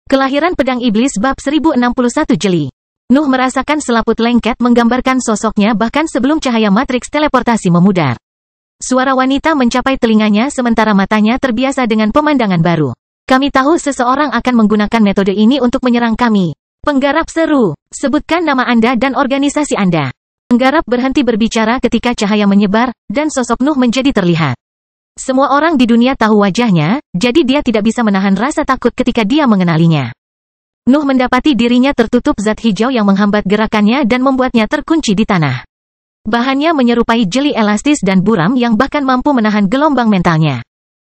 Kelahiran Pedang Iblis bab 1061 Jeli. Nuh merasakan selaput lengket menggambarkan sosoknya bahkan sebelum cahaya matriks teleportasi memudar. Suara wanita mencapai telinganya sementara matanya terbiasa dengan pemandangan baru. Kami tahu seseorang akan menggunakan metode ini untuk menyerang kami. Penggarap seru. Sebutkan nama Anda dan organisasi Anda. Penggarap berhenti berbicara ketika cahaya menyebar, dan sosok Nuh menjadi terlihat. Semua orang di dunia tahu wajahnya, jadi dia tidak bisa menahan rasa takut ketika dia mengenalinya. Nuh mendapati dirinya tertutup zat hijau yang menghambat gerakannya dan membuatnya terkunci di tanah. Bahannya menyerupai jeli elastis dan buram yang bahkan mampu menahan gelombang mentalnya.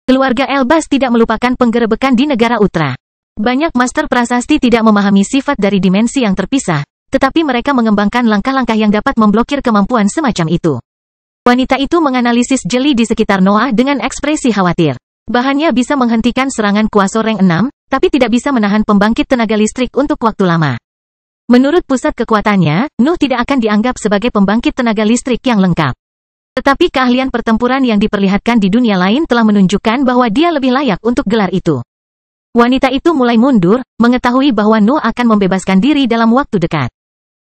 Keluarga Elbaz tidak melupakan penggerebekan di negara Utra. Banyak master prasasti tidak memahami sifat dari dimensi yang terpisah, tetapi mereka mengembangkan langkah-langkah yang dapat memblokir kemampuan semacam itu. Wanita itu menganalisis jeli di sekitar Noah dengan ekspresi khawatir. Bahannya bisa menghentikan serangan kuasa rank 6, tapi tidak bisa menahan pembangkit tenaga listrik untuk waktu lama. Menurut pusat kekuatannya, Nuh tidak akan dianggap sebagai pembangkit tenaga listrik yang lengkap. Tetapi keahlian pertempuran yang diperlihatkan di dunia lain telah menunjukkan bahwa dia lebih layak untuk gelar itu. Wanita itu mulai mundur, mengetahui bahwa Nuh akan membebaskan diri dalam waktu dekat.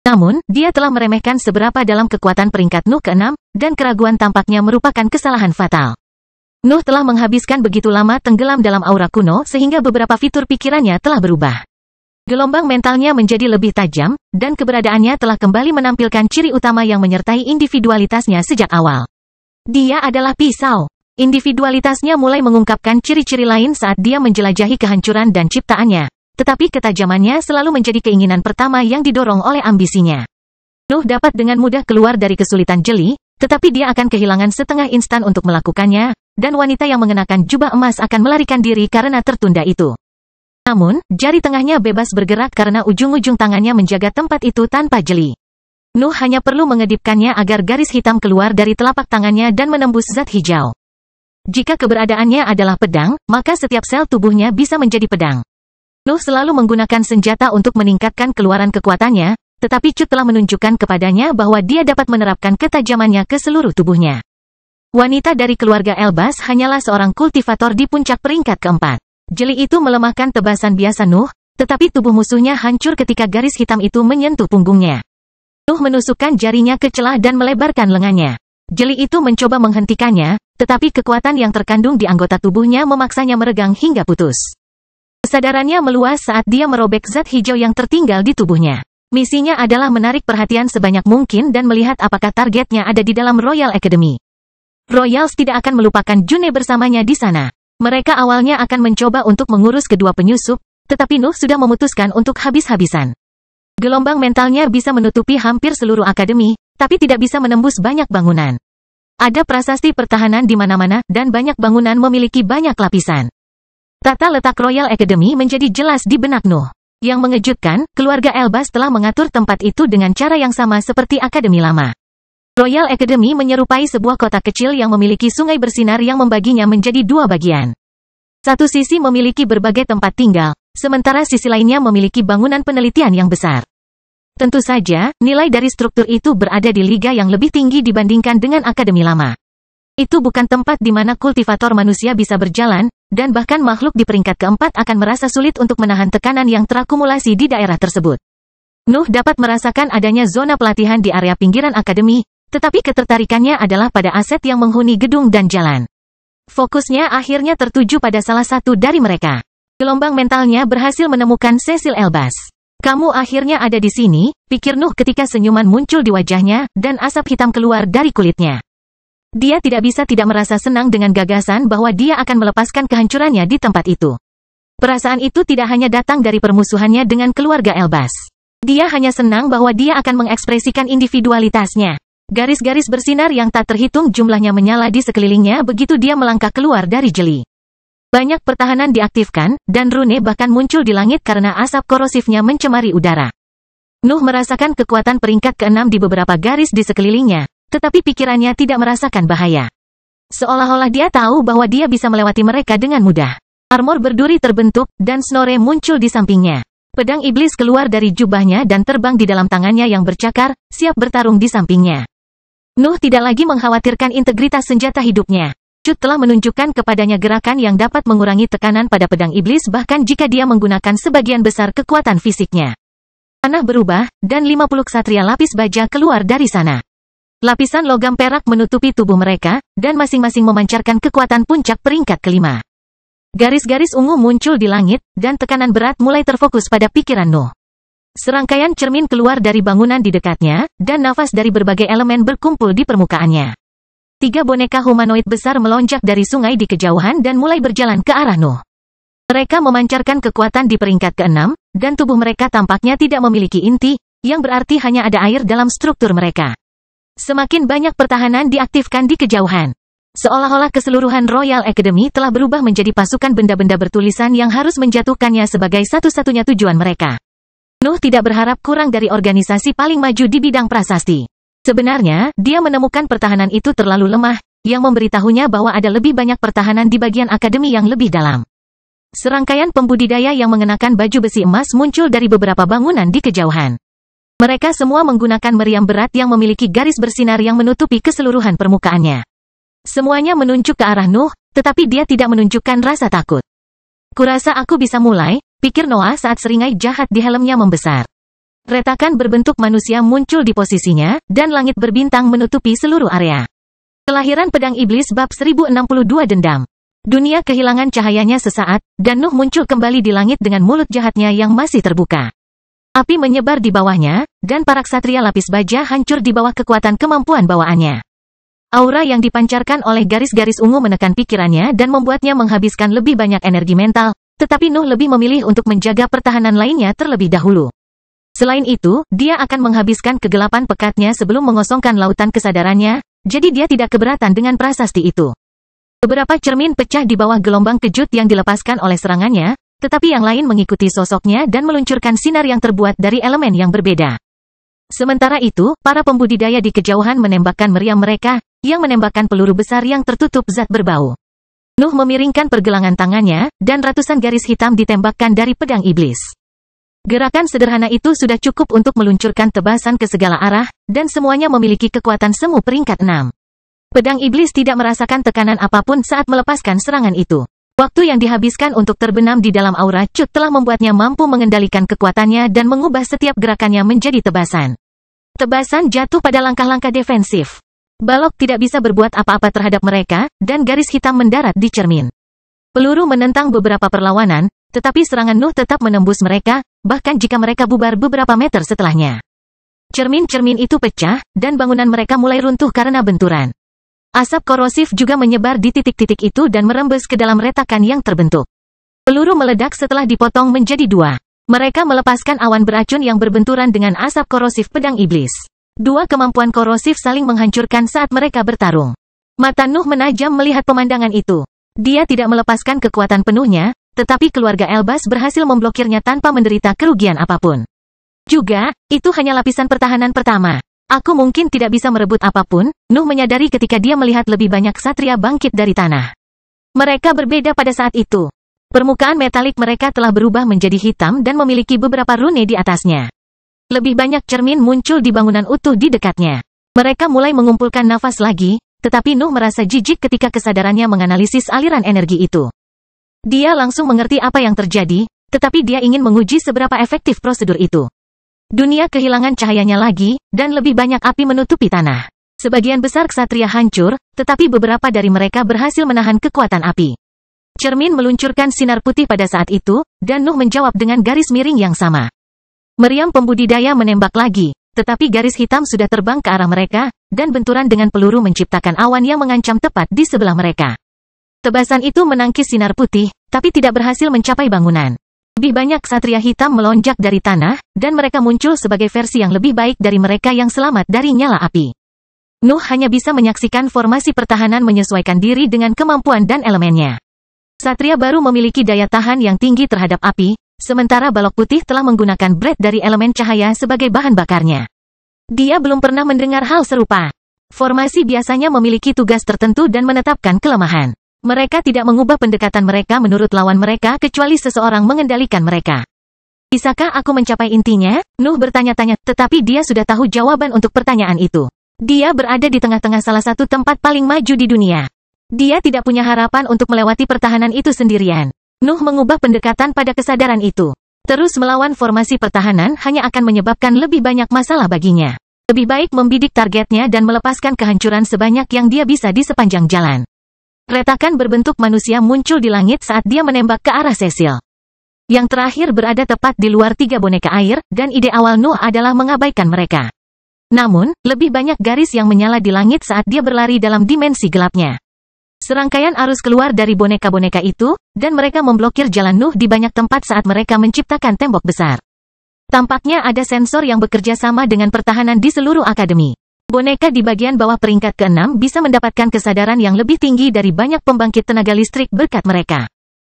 Namun, dia telah meremehkan seberapa dalam kekuatan peringkat Nuh ke-6, dan keraguan tampaknya merupakan kesalahan fatal. Nuh telah menghabiskan begitu lama tenggelam dalam aura kuno sehingga beberapa fitur pikirannya telah berubah. Gelombang mentalnya menjadi lebih tajam, dan keberadaannya telah kembali menampilkan ciri utama yang menyertai individualitasnya sejak awal. Dia adalah pisau. Individualitasnya mulai mengungkapkan ciri-ciri lain saat dia menjelajahi kehancuran dan ciptaannya. Tetapi ketajamannya selalu menjadi keinginan pertama yang didorong oleh ambisinya. Nuh dapat dengan mudah keluar dari kesulitan jeli, tetapi dia akan kehilangan setengah instan untuk melakukannya, dan wanita yang mengenakan jubah emas akan melarikan diri karena tertunda itu. Namun, jari tengahnya bebas bergerak karena ujung-ujung tangannya menjaga tempat itu tanpa jeli. Nuh hanya perlu mengedipkannya agar garis hitam keluar dari telapak tangannya dan menembus zat hijau. Jika keberadaannya adalah pedang, maka setiap sel tubuhnya bisa menjadi pedang. Nuh selalu menggunakan senjata untuk meningkatkan keluaran kekuatannya, tetapi Cut telah menunjukkan kepadanya bahwa dia dapat menerapkan ketajamannya ke seluruh tubuhnya. Wanita dari keluarga Elbaz hanyalah seorang kultivator di puncak peringkat keempat. Jeli itu melemahkan tebasan biasa Nuh, tetapi tubuh musuhnya hancur ketika garis hitam itu menyentuh punggungnya. Nuh menusukkan jarinya ke celah dan melebarkan lengannya. Jeli itu mencoba menghentikannya, tetapi kekuatan yang terkandung di anggota tubuhnya memaksanya meregang hingga putus. Kesadarannya meluas saat dia merobek zat hijau yang tertinggal di tubuhnya. Misinya adalah menarik perhatian sebanyak mungkin dan melihat apakah targetnya ada di dalam Royal Academy. Royals tidak akan melupakan June bersamanya di sana. Mereka awalnya akan mencoba untuk mengurus kedua penyusup, tetapi Nuh sudah memutuskan untuk habis-habisan. Gelombang mentalnya bisa menutupi hampir seluruh akademi, tapi tidak bisa menembus banyak bangunan. Ada prasasti pertahanan di mana-mana, dan banyak bangunan memiliki banyak lapisan. Tata letak Royal Academy menjadi jelas di benak Nuh. Yang mengejutkan, keluarga Elbaz telah mengatur tempat itu dengan cara yang sama seperti akademi lama. Royal Academy menyerupai sebuah kota kecil yang memiliki sungai bersinar yang membaginya menjadi dua bagian. Satu sisi memiliki berbagai tempat tinggal, sementara sisi lainnya memiliki bangunan penelitian yang besar. Tentu saja, nilai dari struktur itu berada di liga yang lebih tinggi dibandingkan dengan akademi lama. Itu bukan tempat di mana kultivator manusia bisa berjalan, dan bahkan makhluk di peringkat keempat akan merasa sulit untuk menahan tekanan yang terakumulasi di daerah tersebut. Nuh dapat merasakan adanya zona pelatihan di area pinggiran akademi, tetapi ketertarikannya adalah pada aset yang menghuni gedung dan jalan. Fokusnya akhirnya tertuju pada salah satu dari mereka. Gelombang mentalnya berhasil menemukan Cecil Elbaz. Kamu akhirnya ada di sini, pikir Nuh ketika senyuman muncul di wajahnya, dan asap hitam keluar dari kulitnya. Dia tidak bisa tidak merasa senang dengan gagasan bahwa dia akan melepaskan kehancurannya di tempat itu. Perasaan itu tidak hanya datang dari permusuhannya dengan keluarga Elbaz. Dia hanya senang bahwa dia akan mengekspresikan individualitasnya. Garis-garis bersinar yang tak terhitung jumlahnya menyala di sekelilingnya begitu dia melangkah keluar dari jeli. Banyak pertahanan diaktifkan, dan rune bahkan muncul di langit karena asap korosifnya mencemari udara. Nuh merasakan kekuatan peringkat ke-6 di beberapa garis di sekelilingnya, tetapi pikirannya tidak merasakan bahaya. Seolah-olah dia tahu bahwa dia bisa melewati mereka dengan mudah. Armor berduri terbentuk, dan Snorre muncul di sampingnya. Pedang iblis keluar dari jubahnya dan terbang di dalam tangannya yang bercakar, siap bertarung di sampingnya. Nuh tidak lagi mengkhawatirkan integritas senjata hidupnya. Cut telah menunjukkan kepadanya gerakan yang dapat mengurangi tekanan pada pedang iblis bahkan jika dia menggunakan sebagian besar kekuatan fisiknya. Tanah berubah, dan 50 ksatria lapis baja keluar dari sana. Lapisan logam perak menutupi tubuh mereka, dan masing-masing memancarkan kekuatan puncak peringkat kelima. Garis-garis ungu muncul di langit, dan tekanan berat mulai terfokus pada pikiran Nuh. Serangkaian cermin keluar dari bangunan di dekatnya, dan nafas dari berbagai elemen berkumpul di permukaannya. 3 boneka humanoid besar melonjak dari sungai di kejauhan dan mulai berjalan ke arah Nuh. Mereka memancarkan kekuatan di peringkat ke-6, dan tubuh mereka tampaknya tidak memiliki inti, yang berarti hanya ada air dalam struktur mereka. Semakin banyak pertahanan diaktifkan di kejauhan. Seolah-olah keseluruhan Royal Academy telah berubah menjadi pasukan benda-benda bertulisan yang harus menjatuhkannya sebagai satu-satunya tujuan mereka. Nuh tidak berharap kurang dari organisasi paling maju di bidang prasasti. Sebenarnya, dia menemukan pertahanan itu terlalu lemah, yang memberitahunya bahwa ada lebih banyak pertahanan di bagian akademi yang lebih dalam. Serangkaian pembudidaya yang mengenakan baju besi emas muncul dari beberapa bangunan di kejauhan. Mereka semua menggunakan meriam berat yang memiliki garis bersinar yang menutupi keseluruhan permukaannya. Semuanya menunjuk ke arah Nuh, tetapi dia tidak menunjukkan rasa takut. Kurasa aku bisa mulai, pikir Noah saat seringai jahat di helmnya membesar. Retakan berbentuk manusia muncul di posisinya, dan langit berbintang menutupi seluruh area. Kelahiran pedang iblis bab 1062 dendam. Dunia kehilangan cahayanya sesaat, dan Nuh muncul kembali di langit dengan mulut jahatnya yang masih terbuka. Api menyebar di bawahnya, dan para ksatria lapis baja hancur di bawah kekuatan kemampuan bawaannya. Aura yang dipancarkan oleh garis-garis ungu menekan pikirannya dan membuatnya menghabiskan lebih banyak energi mental, tetapi Nuh lebih memilih untuk menjaga pertahanan lainnya terlebih dahulu. Selain itu, dia akan menghabiskan kegelapan pekatnya sebelum mengosongkan lautan kesadarannya, jadi dia tidak keberatan dengan prasasti itu. Beberapa cermin pecah di bawah gelombang kejut yang dilepaskan oleh serangannya, tetapi yang lain mengikuti sosoknya dan meluncurkan sinar yang terbuat dari elemen yang berbeda. Sementara itu, para pembudidaya di kejauhan menembakkan meriam mereka, yang menembakkan peluru besar yang tertutup zat berbau. Nuh memiringkan pergelangan tangannya, dan ratusan garis hitam ditembakkan dari pedang iblis. Gerakan sederhana itu sudah cukup untuk meluncurkan tebasan ke segala arah, dan semuanya memiliki kekuatan semu peringkat 6. Pedang iblis tidak merasakan tekanan apapun saat melepaskan serangan itu. Waktu yang dihabiskan untuk terbenam di dalam aura Cut telah membuatnya mampu mengendalikan kekuatannya dan mengubah setiap gerakannya menjadi tebasan. Tebasan jatuh pada langkah-langkah defensif. Balok tidak bisa berbuat apa-apa terhadap mereka, dan garis hitam mendarat di cermin. Peluru menentang beberapa perlawanan, tetapi serangan Nuh tetap menembus mereka, bahkan jika mereka bubar beberapa meter setelahnya. Cermin-cermin itu pecah, dan bangunan mereka mulai runtuh karena benturan. Asap korosif juga menyebar di titik-titik itu dan merembes ke dalam retakan yang terbentuk. Peluru meledak setelah dipotong menjadi 2. Mereka melepaskan awan beracun yang berbenturan dengan asap korosif pedang iblis. 2 kemampuan korosif saling menghancurkan saat mereka bertarung. Mata Nuh menajam melihat pemandangan itu. Dia tidak melepaskan kekuatan penuhnya, tetapi keluarga Elbas berhasil memblokirnya tanpa menderita kerugian apapun. Juga, itu hanya lapisan pertahanan pertama. Aku mungkin tidak bisa merebut apapun, Nuh menyadari ketika dia melihat lebih banyak ksatria bangkit dari tanah. Mereka berbeda pada saat itu. Permukaan metalik mereka telah berubah menjadi hitam dan memiliki beberapa rune di atasnya. Lebih banyak cermin muncul di bangunan utuh di dekatnya. Mereka mulai mengumpulkan nafas lagi, tetapi Nuh merasa jijik ketika kesadarannya menganalisis aliran energi itu. Dia langsung mengerti apa yang terjadi, tetapi dia ingin menguji seberapa efektif prosedur itu. Dunia kehilangan cahayanya lagi, dan lebih banyak api menutupi tanah. Sebagian besar ksatria hancur, tetapi beberapa dari mereka berhasil menahan kekuatan api. Cermin meluncurkan sinar putih pada saat itu, dan Nuh menjawab dengan garis miring yang sama. Meriam pembudidaya menembak lagi, tetapi garis hitam sudah terbang ke arah mereka, dan benturan dengan peluru menciptakan awan yang mengancam tepat di sebelah mereka. Tebasan itu menangkis sinar putih, tapi tidak berhasil mencapai bangunan. Lebih banyak ksatria hitam melonjak dari tanah, dan mereka muncul sebagai versi yang lebih baik dari mereka yang selamat dari nyala api. Nuh hanya bisa menyaksikan formasi pertahanan menyesuaikan diri dengan kemampuan dan elemennya. Ksatria baru memiliki daya tahan yang tinggi terhadap api, sementara balok putih telah menggunakan bread dari elemen cahaya sebagai bahan bakarnya. Dia belum pernah mendengar hal serupa. Formasi biasanya memiliki tugas tertentu dan menetapkan kelemahan. Mereka tidak mengubah pendekatan mereka menurut lawan mereka kecuali seseorang mengendalikan mereka. Bisakah aku mencapai intinya? Nuh bertanya-tanya, tetapi dia sudah tahu jawaban untuk pertanyaan itu. Dia berada di tengah-tengah salah satu tempat paling maju di dunia. Dia tidak punya harapan untuk melewati pertahanan itu sendirian. Nuh mengubah pendekatan pada kesadaran itu. Terus melawan formasi pertahanan hanya akan menyebabkan lebih banyak masalah baginya. Lebih baik membidik targetnya dan melepaskan kehancuran sebanyak yang dia bisa di sepanjang jalan. Retakan berbentuk manusia muncul di langit saat dia menembak ke arah Cecil. Yang terakhir berada tepat di luar 3 boneka air, dan ide awal Nuh adalah mengabaikan mereka. Namun, lebih banyak garis yang menyala di langit saat dia berlari dalam dimensi gelapnya. Serangkaian arus keluar dari boneka-boneka itu, dan mereka memblokir jalan Nuh di banyak tempat saat mereka menciptakan tembok besar. Tampaknya ada sensor yang bekerja sama dengan pertahanan di seluruh akademi. Boneka di bagian bawah peringkat ke-6 bisa mendapatkan kesadaran yang lebih tinggi dari banyak pembangkit tenaga listrik berkat mereka.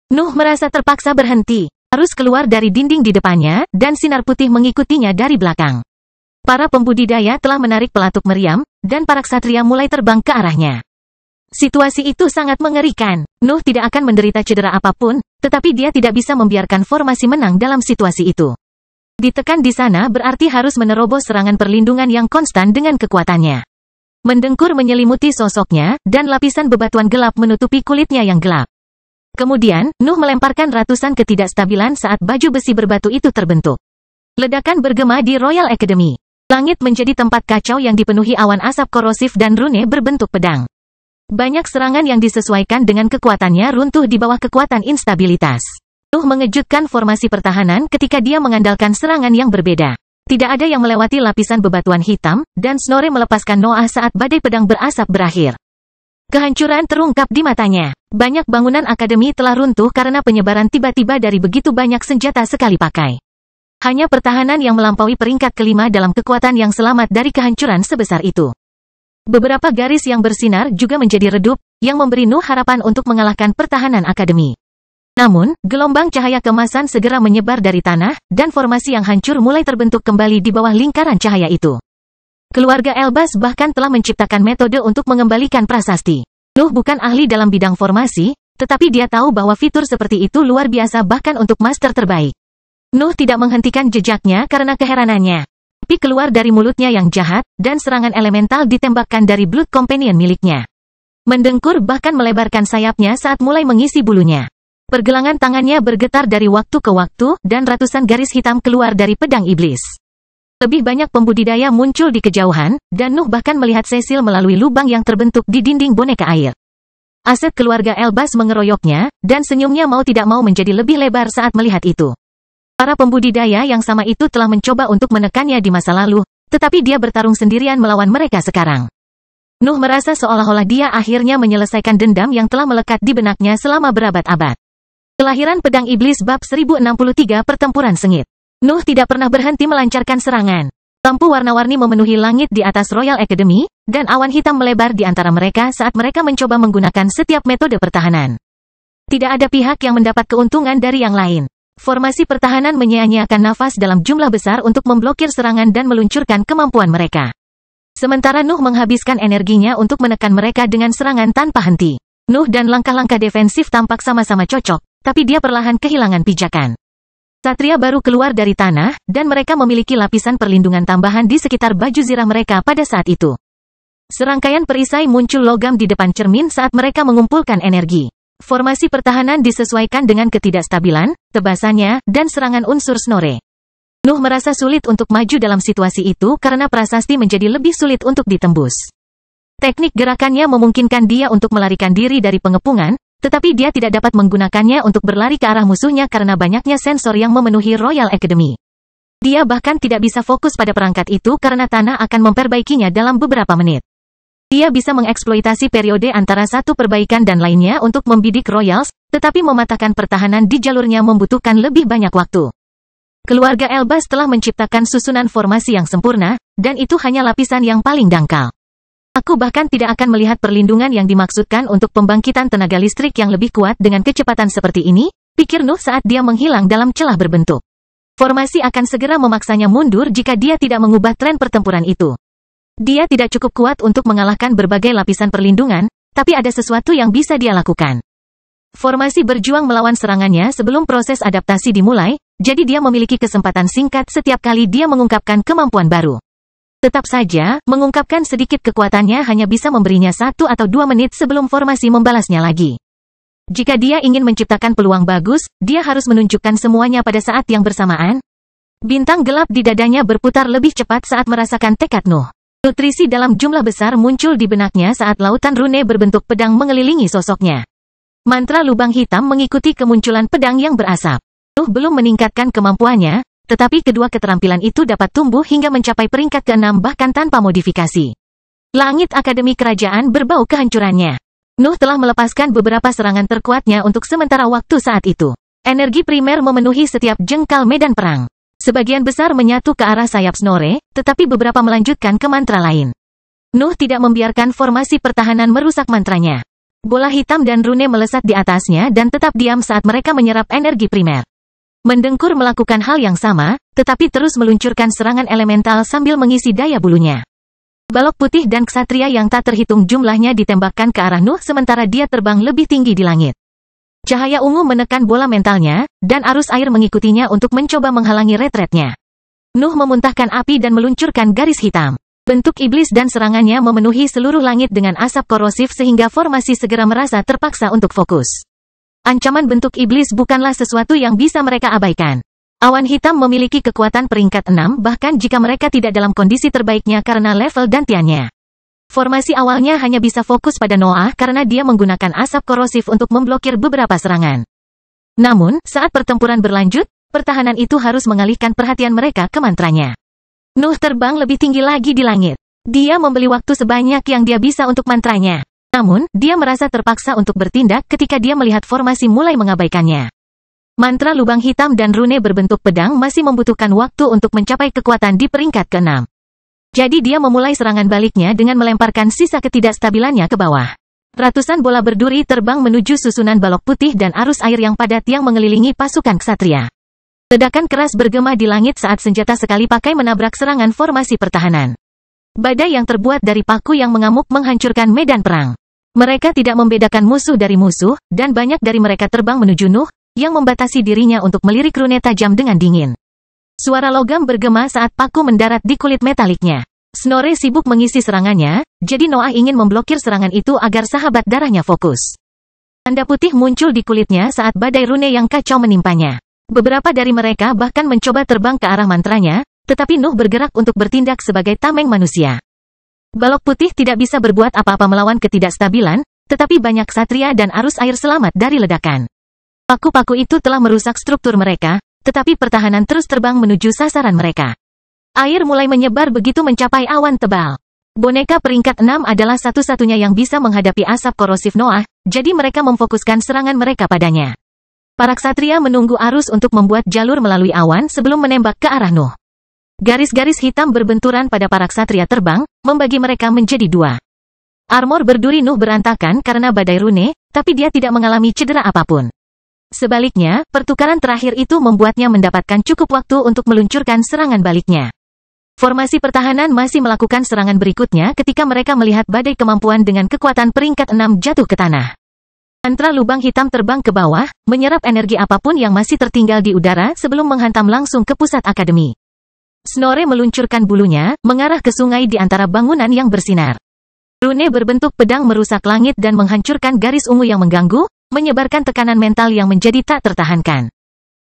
Nuh merasa terpaksa berhenti. Arus keluar dari dinding di depannya, dan sinar putih mengikutinya dari belakang. Para pembudidaya telah menarik pelatuk meriam, dan para ksatria mulai terbang ke arahnya. Situasi itu sangat mengerikan. Nuh tidak akan menderita cedera apapun, tetapi dia tidak bisa membiarkan formasi menang dalam situasi itu. Ditekan di sana berarti harus menerobos serangan perlindungan yang konstan dengan kekuatannya. Mendengkur menyelimuti sosoknya, dan lapisan bebatuan gelap menutupi kulitnya yang gelap. Kemudian, Nuh melemparkan ratusan ketidakstabilan saat baju besi berbatu itu terbentuk. Ledakan bergema di Royal Academy. Langit menjadi tempat kacau yang dipenuhi awan asap korosif dan rune berbentuk pedang. Banyak serangan yang disesuaikan dengan kekuatannya runtuh di bawah kekuatan instabilitas. Nuh mengejutkan formasi pertahanan ketika dia mengandalkan serangan yang berbeda. Tidak ada yang melewati lapisan bebatuan hitam, dan Snorre melepaskan Noah saat badai pedang berasap berakhir. Kehancuran terungkap di matanya. Banyak bangunan akademi telah runtuh karena penyebaran tiba-tiba dari begitu banyak senjata sekali pakai. Hanya pertahanan yang melampaui peringkat ke-5 dalam kekuatan yang selamat dari kehancuran sebesar itu. Beberapa garis yang bersinar juga menjadi redup, yang memberi Nuh harapan untuk mengalahkan pertahanan akademi. Namun, gelombang cahaya kemasan segera menyebar dari tanah, dan formasi yang hancur mulai terbentuk kembali di bawah lingkaran cahaya itu. Keluarga Elbas bahkan telah menciptakan metode untuk mengembalikan prasasti. Nuh bukan ahli dalam bidang formasi, tetapi dia tahu bahwa fitur seperti itu luar biasa bahkan untuk master terbaik. Nuh tidak menghentikan jejaknya karena keheranannya. Api keluar dari mulutnya yang jahat, dan serangan elemental ditembakkan dari Blood Companion miliknya. Mendengkur bahkan melebarkan sayapnya saat mulai mengisi bulunya. Pergelangan tangannya bergetar dari waktu ke waktu, dan ratusan garis hitam keluar dari pedang iblis. Lebih banyak pembudidaya muncul di kejauhan, dan Nuh bahkan melihat Cecil melalui lubang yang terbentuk di dinding boneka air. Aset keluarga Elbas mengeroyoknya, dan senyumnya mau tidak mau menjadi lebih lebar saat melihat itu. Para pembudidaya yang sama itu telah mencoba untuk menekannya di masa lalu, tetapi dia bertarung sendirian melawan mereka sekarang. Nuh merasa seolah-olah dia akhirnya menyelesaikan dendam yang telah melekat di benaknya selama berabad-abad. Kelahiran Pedang Iblis Bab 1063 Pertempuran Sengit. Nuh tidak pernah berhenti melancarkan serangan. Lampu warna-warni memenuhi langit di atas Royal Academy, dan awan hitam melebar di antara mereka saat mereka mencoba menggunakan setiap metode pertahanan. Tidak ada pihak yang mendapat keuntungan dari yang lain. Formasi pertahanan menyia-nyiakan nafas dalam jumlah besar untuk memblokir serangan dan meluncurkan kemampuan mereka. Sementara Nuh menghabiskan energinya untuk menekan mereka dengan serangan tanpa henti. Nuh dan langkah-langkah defensif tampak sama-sama cocok, tapi dia perlahan kehilangan pijakan. Satria baru keluar dari tanah, dan mereka memiliki lapisan perlindungan tambahan di sekitar baju zirah mereka pada saat itu. Serangkaian perisai muncul logam di depan cermin saat mereka mengumpulkan energi. Formasi pertahanan disesuaikan dengan ketidakstabilan, tebasannya, dan serangan unsur Snorre. Nuh merasa sulit untuk maju dalam situasi itu karena prasasti menjadi lebih sulit untuk ditembus. Teknik gerakannya memungkinkan dia untuk melarikan diri dari pengepungan, tetapi dia tidak dapat menggunakannya untuk berlari ke arah musuhnya karena banyaknya sensor yang memenuhi Royal Academy. Dia bahkan tidak bisa fokus pada perangkat itu karena tanah akan memperbaikinya dalam beberapa menit. Dia bisa mengeksploitasi periode antara satu perbaikan dan lainnya untuk membidik Royals, tetapi mematahkan pertahanan di jalurnya membutuhkan lebih banyak waktu. Keluarga Elbas telah menciptakan susunan formasi yang sempurna, dan itu hanya lapisan yang paling dangkal. Aku bahkan tidak akan melihat perlindungan yang dimaksudkan untuk pembangkitan tenaga listrik yang lebih kuat dengan kecepatan seperti ini, pikir Nuh saat dia menghilang dalam celah berbentuk. Formasi akan segera memaksanya mundur jika dia tidak mengubah tren pertempuran itu. Dia tidak cukup kuat untuk mengalahkan berbagai lapisan perlindungan, tapi ada sesuatu yang bisa dia lakukan. Formasi berjuang melawan serangannya sebelum proses adaptasi dimulai, jadi dia memiliki kesempatan singkat setiap kali dia mengungkapkan kemampuan baru. Tetap saja, mengungkapkan sedikit kekuatannya hanya bisa memberinya 1 atau 2 menit sebelum formasi membalasnya lagi. Jika dia ingin menciptakan peluang bagus, dia harus menunjukkan semuanya pada saat yang bersamaan. Bintang gelap di dadanya berputar lebih cepat saat merasakan tekad Nuh. Nutrisi dalam jumlah besar muncul di benaknya saat lautan rune berbentuk pedang mengelilingi sosoknya. Mantra lubang hitam mengikuti kemunculan pedang yang berasap. Nuh belum meningkatkan kemampuannya, tetapi kedua keterampilan itu dapat tumbuh hingga mencapai peringkat ke-6 bahkan tanpa modifikasi. Langit Akademi Kerajaan berbau kehancurannya. Nuh telah melepaskan beberapa serangan terkuatnya untuk sementara waktu saat itu. Energi primer memenuhi setiap jengkal medan perang. Sebagian besar menyatu ke arah sayap Snorre, tetapi beberapa melanjutkan ke mantra lain. Nuh tidak membiarkan formasi pertahanan merusak mantranya. Bola hitam dan rune melesat di atasnya dan tetap diam saat mereka menyerap energi primer. Mendengkur melakukan hal yang sama, tetapi terus meluncurkan serangan elemental sambil mengisi daya bulunya. Balok putih dan ksatria yang tak terhitung jumlahnya ditembakkan ke arah Nuh sementara dia terbang lebih tinggi di langit. Cahaya ungu menekan bola mentalnya, dan arus air mengikutinya untuk mencoba menghalangi retretnya. Nuh memuntahkan api dan meluncurkan garis hitam. Bentuk iblis dan serangannya memenuhi seluruh langit dengan asap korosif sehingga formasi segera merasa terpaksa untuk fokus. Ancaman bentuk iblis bukanlah sesuatu yang bisa mereka abaikan. Awan hitam memiliki kekuatan peringkat 6 bahkan jika mereka tidak dalam kondisi terbaiknya karena level dantiannya. Formasi awalnya hanya bisa fokus pada Noah karena dia menggunakan asap korosif untuk memblokir beberapa serangan. Namun, saat pertempuran berlanjut, pertahanan itu harus mengalihkan perhatian mereka ke mantranya. Nuh terbang lebih tinggi lagi di langit. Dia membeli waktu sebanyak yang dia bisa untuk mantranya. Namun, dia merasa terpaksa untuk bertindak ketika dia melihat formasi mulai mengabaikannya. Mantra lubang hitam dan rune berbentuk pedang masih membutuhkan waktu untuk mencapai kekuatan di peringkat ke-6. Jadi dia memulai serangan baliknya dengan melemparkan sisa ketidakstabilannya ke bawah. Ratusan bola berduri terbang menuju susunan balok putih dan arus air yang padat yang mengelilingi pasukan ksatria. Ledakan keras bergema di langit saat senjata sekali pakai menabrak serangan formasi pertahanan. Badai yang terbuat dari paku yang mengamuk menghancurkan medan perang. Mereka tidak membedakan musuh dari musuh, dan banyak dari mereka terbang menuju Nuh, yang membatasi dirinya untuk melirik rune tajam dengan dingin. Suara logam bergema saat paku mendarat di kulit metaliknya. Snorre sibuk mengisi serangannya, jadi Noah ingin memblokir serangan itu agar sahabat darahnya fokus. Tanda putih muncul di kulitnya saat badai rune yang kacau menimpanya. Beberapa dari mereka bahkan mencoba terbang ke arah mantranya, tetapi Nuh bergerak untuk bertindak sebagai tameng manusia. Balok putih tidak bisa berbuat apa-apa melawan ketidakstabilan, tetapi banyak ksatria dan arus air selamat dari ledakan. Paku-paku itu telah merusak struktur mereka, tetapi pertahanan terus terbang menuju sasaran mereka. Air mulai menyebar begitu mencapai awan tebal. Boneka peringkat 6 adalah satu-satunya yang bisa menghadapi asap korosif Noah, jadi mereka memfokuskan serangan mereka padanya. Para ksatria menunggu arus untuk membuat jalur melalui awan sebelum menembak ke arah Nuh. Garis-garis hitam berbenturan pada para ksatria terbang, membagi mereka menjadi 2. Armor berduri Nuh berantakan karena badai rune, tapi dia tidak mengalami cedera apapun. Sebaliknya, pertukaran terakhir itu membuatnya mendapatkan cukup waktu untuk meluncurkan serangan baliknya. Formasi pertahanan masih melakukan serangan berikutnya ketika mereka melihat badai kemampuan dengan kekuatan peringkat 6 jatuh ke tanah. Mantra lubang hitam terbang ke bawah, menyerap energi apapun yang masih tertinggal di udara sebelum menghantam langsung ke pusat akademi. Snorre meluncurkan bulunya, mengarah ke sungai di antara bangunan yang bersinar. Rune berbentuk pedang merusak langit dan menghancurkan garis ungu yang mengganggu, menyebarkan tekanan mental yang menjadi tak tertahankan.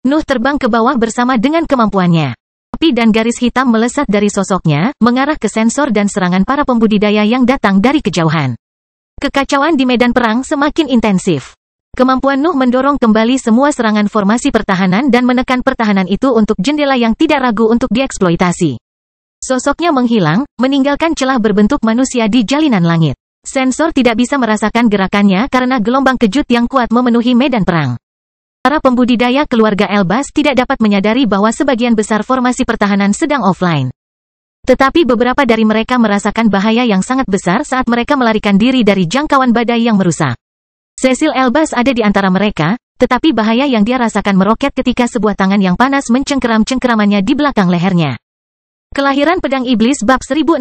Nuh terbang ke bawah bersama dengan kemampuannya. Api dan garis hitam melesat dari sosoknya, mengarah ke sensor dan serangan para pembudidaya yang datang dari kejauhan. Kekacauan di medan perang semakin intensif. Kemampuan Nuh mendorong kembali semua serangan formasi pertahanan dan menekan pertahanan itu untuk jendela yang tidak ragu untuk dieksploitasi. Sosoknya menghilang, meninggalkan celah berbentuk manusia di jalinan langit. Sensor tidak bisa merasakan gerakannya karena gelombang kejut yang kuat memenuhi medan perang. Para pembudidaya keluarga Elbas tidak dapat menyadari bahwa sebagian besar formasi pertahanan sedang offline. Tetapi beberapa dari mereka merasakan bahaya yang sangat besar saat mereka melarikan diri dari jangkauan badai yang merusak. Cecil Elbas ada di antara mereka, tetapi bahaya yang dia rasakan meroket ketika sebuah tangan yang panas mencengkeram-cengkeramannya di belakang lehernya. Kelahiran Pedang Iblis bab 1064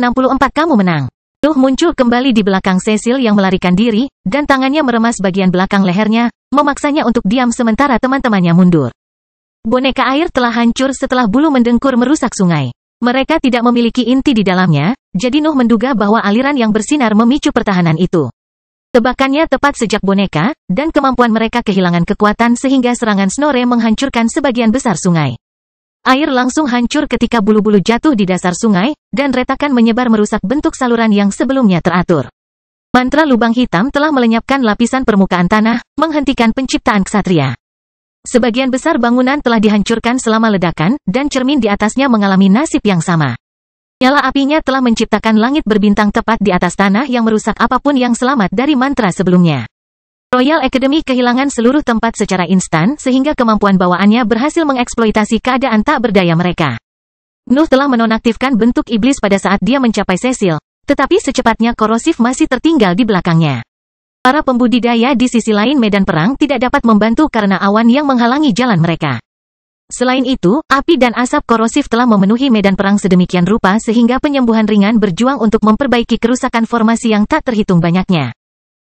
kamu menang. Nuh muncul kembali di belakang Cecil yang melarikan diri, dan tangannya meremas bagian belakang lehernya, memaksanya untuk diam sementara teman-temannya mundur. Boneka air telah hancur setelah bulu mendengkur merusak sungai. Mereka tidak memiliki inti di dalamnya, jadi Nuh menduga bahwa aliran yang bersinar memicu pertahanan itu. Tebakannya tepat sejak boneka, dan kemampuan mereka kehilangan kekuatan sehingga serangan Snorre menghancurkan sebagian besar sungai. Air langsung hancur ketika bulu-bulu jatuh di dasar sungai, dan retakan menyebar merusak bentuk saluran yang sebelumnya teratur. Mantra lubang hitam telah melenyapkan lapisan permukaan tanah, menghentikan penciptaan ksatria. Sebagian besar bangunan telah dihancurkan selama ledakan, dan cermin di atasnya mengalami nasib yang sama. Nyala apinya telah menciptakan langit berbintang tepat di atas tanah yang merusak apapun yang selamat dari mantra sebelumnya. Royal Academy kehilangan seluruh tempat secara instan sehingga kemampuan bawaannya berhasil mengeksploitasi keadaan tak berdaya mereka. Nuh telah menonaktifkan bentuk iblis pada saat dia mencapai Cecil. Tetapi secepatnya korosif masih tertinggal di belakangnya. Para pembudidaya di sisi lain medan perang tidak dapat membantu karena awan yang menghalangi jalan mereka. Selain itu, api dan asap korosif telah memenuhi medan perang sedemikian rupa sehingga penyembuhan ringan berjuang untuk memperbaiki kerusakan formasi yang tak terhitung banyaknya.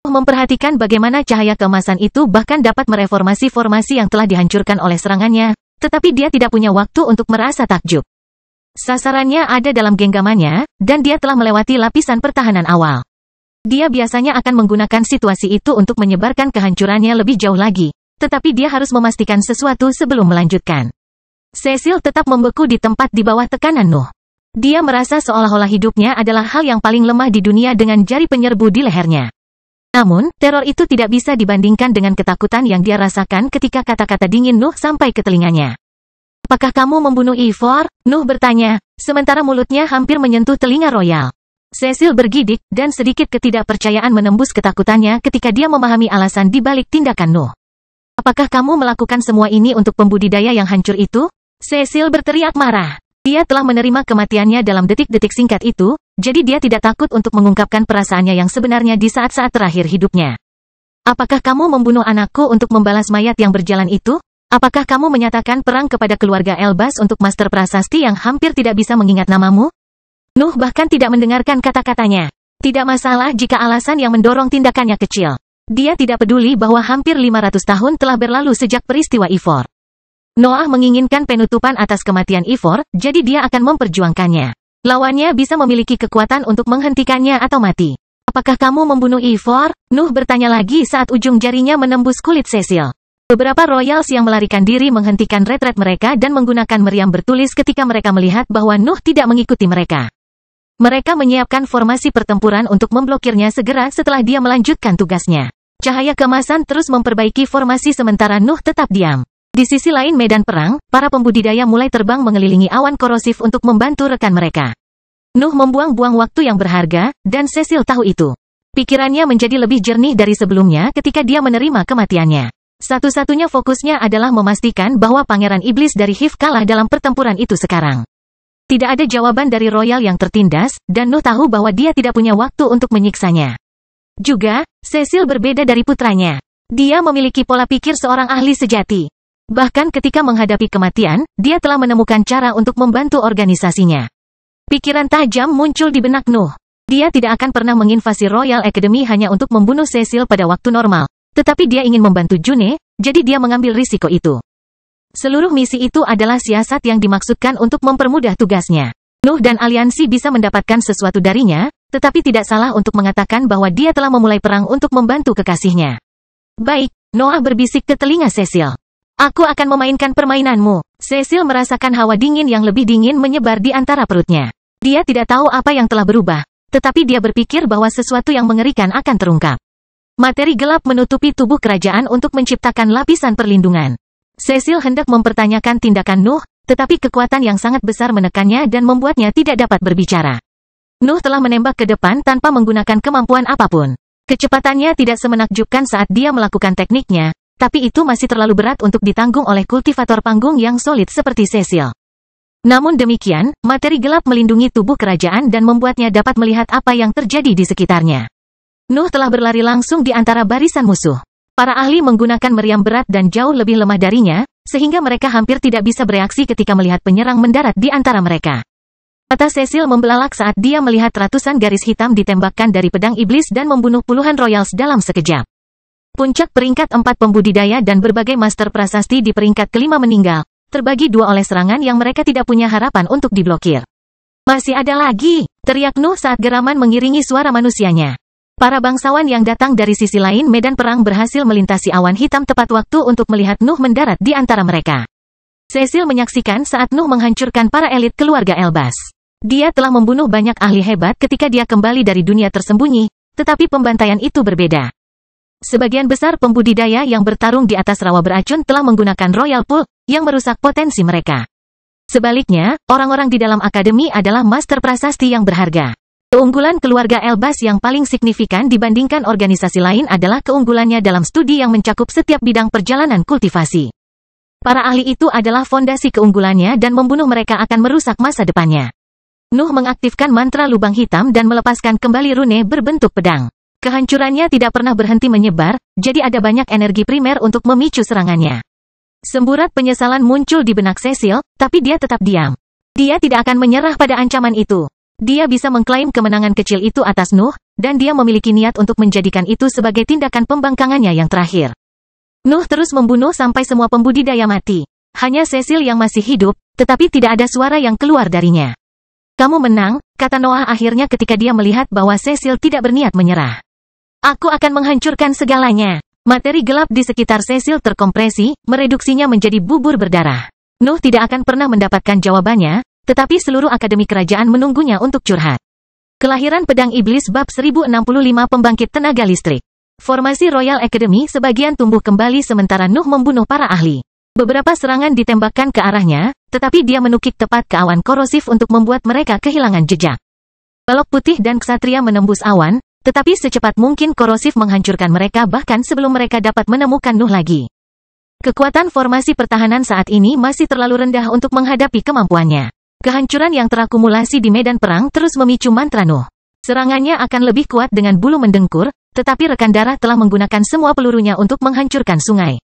Memperhatikan bagaimana cahaya keemasan itu bahkan dapat mereformasi formasi yang telah dihancurkan oleh serangannya, tetapi dia tidak punya waktu untuk merasa takjub. Sasarannya ada dalam genggamannya, dan dia telah melewati lapisan pertahanan awal. Dia biasanya akan menggunakan situasi itu untuk menyebarkan kehancurannya lebih jauh lagi, tetapi dia harus memastikan sesuatu sebelum melanjutkan. Cecil tetap membeku di tempat di bawah tekanan Nuh. Dia merasa seolah-olah hidupnya adalah hal yang paling lemah di dunia dengan jari penyerbu di lehernya. Namun, teror itu tidak bisa dibandingkan dengan ketakutan yang dia rasakan ketika kata-kata dingin Nuh sampai ke telinganya. Apakah kamu membunuh Ivor? Nuh bertanya, sementara mulutnya hampir menyentuh telinga Royal. Cecil bergidik, dan sedikit ketidakpercayaan menembus ketakutannya ketika dia memahami alasan di balik tindakan Nuh. Apakah kamu melakukan semua ini untuk pembudidaya yang hancur itu? Cecil berteriak marah. Dia telah menerima kematiannya dalam detik-detik singkat itu, jadi dia tidak takut untuk mengungkapkan perasaannya yang sebenarnya di saat-saat terakhir hidupnya. Apakah kamu membunuh anakku untuk membalas mayat yang berjalan itu? Apakah kamu menyatakan perang kepada keluarga Elbas untuk master prasasti yang hampir tidak bisa mengingat namamu? Nuh bahkan tidak mendengarkan kata-katanya. Tidak masalah jika alasan yang mendorong tindakannya kecil. Dia tidak peduli bahwa hampir 500 tahun telah berlalu sejak peristiwa Ivor. Noah menginginkan penutupan atas kematian Ivor, jadi dia akan memperjuangkannya. Lawannya bisa memiliki kekuatan untuk menghentikannya atau mati. Apakah kamu membunuh Ivor? Nuh bertanya lagi saat ujung jarinya menembus kulit Cecil. Beberapa Royals yang melarikan diri menghentikan retret mereka dan menggunakan meriam bertulis ketika mereka melihat bahwa Nuh tidak mengikuti mereka. Mereka menyiapkan formasi pertempuran untuk memblokirnya segera setelah dia melanjutkan tugasnya. Cahaya keemasan terus memperbaiki formasi sementara Nuh tetap diam. Di sisi lain medan perang, para pembudidaya mulai terbang mengelilingi awan korosif untuk membantu rekan mereka. Nuh membuang-buang waktu yang berharga, dan Cecil tahu itu. Pikirannya menjadi lebih jernih dari sebelumnya ketika dia menerima kematiannya. Satu-satunya fokusnya adalah memastikan bahwa Pangeran Iblis dari Hiv kalah dalam pertempuran itu sekarang. Tidak ada jawaban dari Royal yang tertindas, dan Nuh tahu bahwa dia tidak punya waktu untuk menyiksanya. Juga, Cecil berbeda dari putranya. Dia memiliki pola pikir seorang ahli sejati. Bahkan ketika menghadapi kematian, dia telah menemukan cara untuk membantu organisasinya. Pikiran tajam muncul di benak Nuh. Dia tidak akan pernah menginvasi Royal Academy hanya untuk membunuh Cecil pada waktu normal. Tetapi dia ingin membantu June, jadi dia mengambil risiko itu. Seluruh misi itu adalah siasat yang dimaksudkan untuk mempermudah tugasnya. Nuh dan aliansi bisa mendapatkan sesuatu darinya, tetapi tidak salah untuk mengatakan bahwa dia telah memulai perang untuk membantu kekasihnya. Baik, Noah berbisik ke telinga Cecil. Aku akan memainkan permainanmu. Cecil merasakan hawa dingin yang lebih dingin menyebar di antara perutnya. Dia tidak tahu apa yang telah berubah, tetapi dia berpikir bahwa sesuatu yang mengerikan akan terungkap. Materi gelap menutupi tubuh kerajaan untuk menciptakan lapisan perlindungan. Cecil hendak mempertanyakan tindakan Nuh, tetapi kekuatan yang sangat besar menekannya dan membuatnya tidak dapat berbicara. Nuh telah menembak ke depan tanpa menggunakan kemampuan apapun. Kecepatannya tidak semenakjubkan saat dia melakukan tekniknya, tapi itu masih terlalu berat untuk ditanggung oleh kultivator panggung yang solid seperti Cecil. Namun demikian, materi gelap melindungi tubuh kerajaan dan membuatnya dapat melihat apa yang terjadi di sekitarnya. Nuh telah berlari langsung di antara barisan musuh. Para ahli menggunakan meriam berat dan jauh lebih lemah darinya, sehingga mereka hampir tidak bisa bereaksi ketika melihat penyerang mendarat di antara mereka. Mata Cecil membelalak saat dia melihat ratusan garis hitam ditembakkan dari pedang iblis dan membunuh puluhan Royals dalam sekejap. Puncak peringkat 4 pembudidaya dan berbagai master prasasti di peringkat kelima meninggal, terbagi dua oleh serangan yang mereka tidak punya harapan untuk diblokir. Masih ada lagi, teriak Nuh saat geraman mengiringi suara manusianya. Para bangsawan yang datang dari sisi lain medan perang berhasil melintasi awan hitam tepat waktu untuk melihat Nuh mendarat di antara mereka. Cecil menyaksikan saat Nuh menghancurkan para elit keluarga Elbas. Dia telah membunuh banyak ahli hebat ketika dia kembali dari dunia tersembunyi, tetapi pembantaian itu berbeda. Sebagian besar pembudidaya yang bertarung di atas rawa beracun telah menggunakan Royal Pool, yang merusak potensi mereka. Sebaliknya, orang-orang di dalam akademi adalah master prasasti yang berharga. Keunggulan keluarga Elbas yang paling signifikan dibandingkan organisasi lain adalah keunggulannya dalam studi yang mencakup setiap bidang perjalanan kultivasi. Para ahli itu adalah fondasi keunggulannya dan membunuh mereka akan merusak masa depannya. Nuh mengaktifkan mantra lubang hitam dan melepaskan kembali rune berbentuk pedang. Kehancurannya tidak pernah berhenti menyebar, jadi ada banyak energi primer untuk memicu serangannya. Semburat penyesalan muncul di benak Cecil, tapi dia tetap diam. Dia tidak akan menyerah pada ancaman itu. Dia bisa mengklaim kemenangan kecil itu atas Nuh, dan dia memiliki niat untuk menjadikan itu sebagai tindakan pembangkangannya yang terakhir. Nuh terus membunuh sampai semua pembudidaya mati. Hanya Cecil yang masih hidup, tetapi tidak ada suara yang keluar darinya. Kamu menang, kata Noah akhirnya ketika dia melihat bahwa Cecil tidak berniat menyerah. Aku akan menghancurkan segalanya. Materi gelap di sekitar Cecil terkompresi, mereduksinya menjadi bubur berdarah. Nuh tidak akan pernah mendapatkan jawabannya, tetapi seluruh akademi kerajaan menunggunya untuk curhat. Kelahiran Pedang Iblis bab 1065 Pembangkit Tenaga Listrik. Formasi Royal Academy sebagian tumbuh kembali sementara Nuh membunuh para ahli. Beberapa serangan ditembakkan ke arahnya, tetapi dia menukik tepat ke awan korosif untuk membuat mereka kehilangan jejak. Balok putih dan ksatria menembus awan, tetapi secepat mungkin korosif menghancurkan mereka bahkan sebelum mereka dapat menemukan Nuh lagi. Kekuatan formasi pertahanan saat ini masih terlalu rendah untuk menghadapi kemampuannya. Kehancuran yang terakumulasi di medan perang terus memicu mantra Nuh. Serangannya akan lebih kuat dengan bulu mendengkur, tetapi rekan darah telah menggunakan semua pelurunya untuk menghancurkan sungai.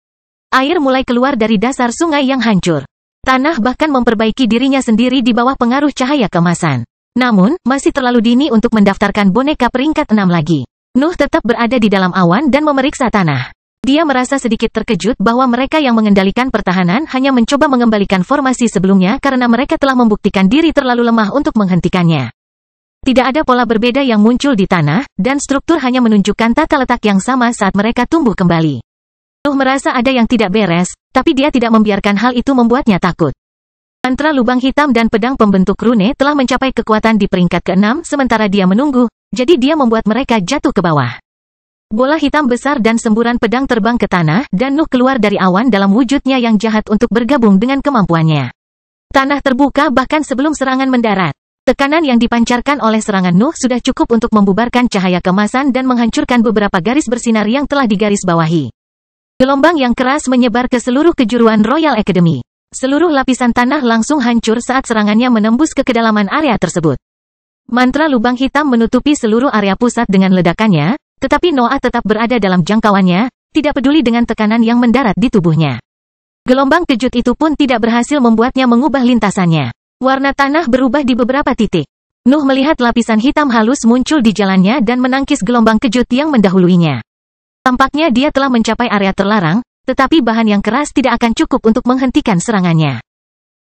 Air mulai keluar dari dasar sungai yang hancur. Tanah bahkan memperbaiki dirinya sendiri di bawah pengaruh cahaya keemasan. Namun, masih terlalu dini untuk mendaftarkan boneka peringkat 6 lagi. Nuh tetap berada di dalam awan dan memeriksa tanah. Dia merasa sedikit terkejut bahwa mereka yang mengendalikan pertahanan hanya mencoba mengembalikan formasi sebelumnya karena mereka telah membuktikan diri terlalu lemah untuk menghentikannya. Tidak ada pola berbeda yang muncul di tanah, dan struktur hanya menunjukkan tata letak yang sama saat mereka tumbuh kembali. Nuh merasa ada yang tidak beres, tapi dia tidak membiarkan hal itu membuatnya takut. Mantra lubang hitam dan pedang pembentuk rune telah mencapai kekuatan di peringkat ke-6 sementara dia menunggu, jadi dia membuat mereka jatuh ke bawah. Bola hitam besar dan semburan pedang terbang ke tanah dan Nuh keluar dari awan dalam wujudnya yang jahat untuk bergabung dengan kemampuannya. Tanah terbuka bahkan sebelum serangan mendarat. Tekanan yang dipancarkan oleh serangan Nuh sudah cukup untuk membubarkan cahaya kemasan dan menghancurkan beberapa garis bersinar yang telah digarisbawahi. Gelombang yang keras menyebar ke seluruh kejuruan Royal Academy. Seluruh lapisan tanah langsung hancur saat serangannya menembus ke kedalaman area tersebut. Mantra lubang hitam menutupi seluruh area pusat dengan ledakannya, tetapi Noah tetap berada dalam jangkauannya, tidak peduli dengan tekanan yang mendarat di tubuhnya. Gelombang kejut itu pun tidak berhasil membuatnya mengubah lintasannya. Warna tanah berubah di beberapa titik. Nuh melihat lapisan hitam halus muncul di jalannya dan menangkis gelombang kejut yang mendahuluinya. Tampaknya dia telah mencapai area terlarang, tetapi bahan yang keras tidak akan cukup untuk menghentikan serangannya.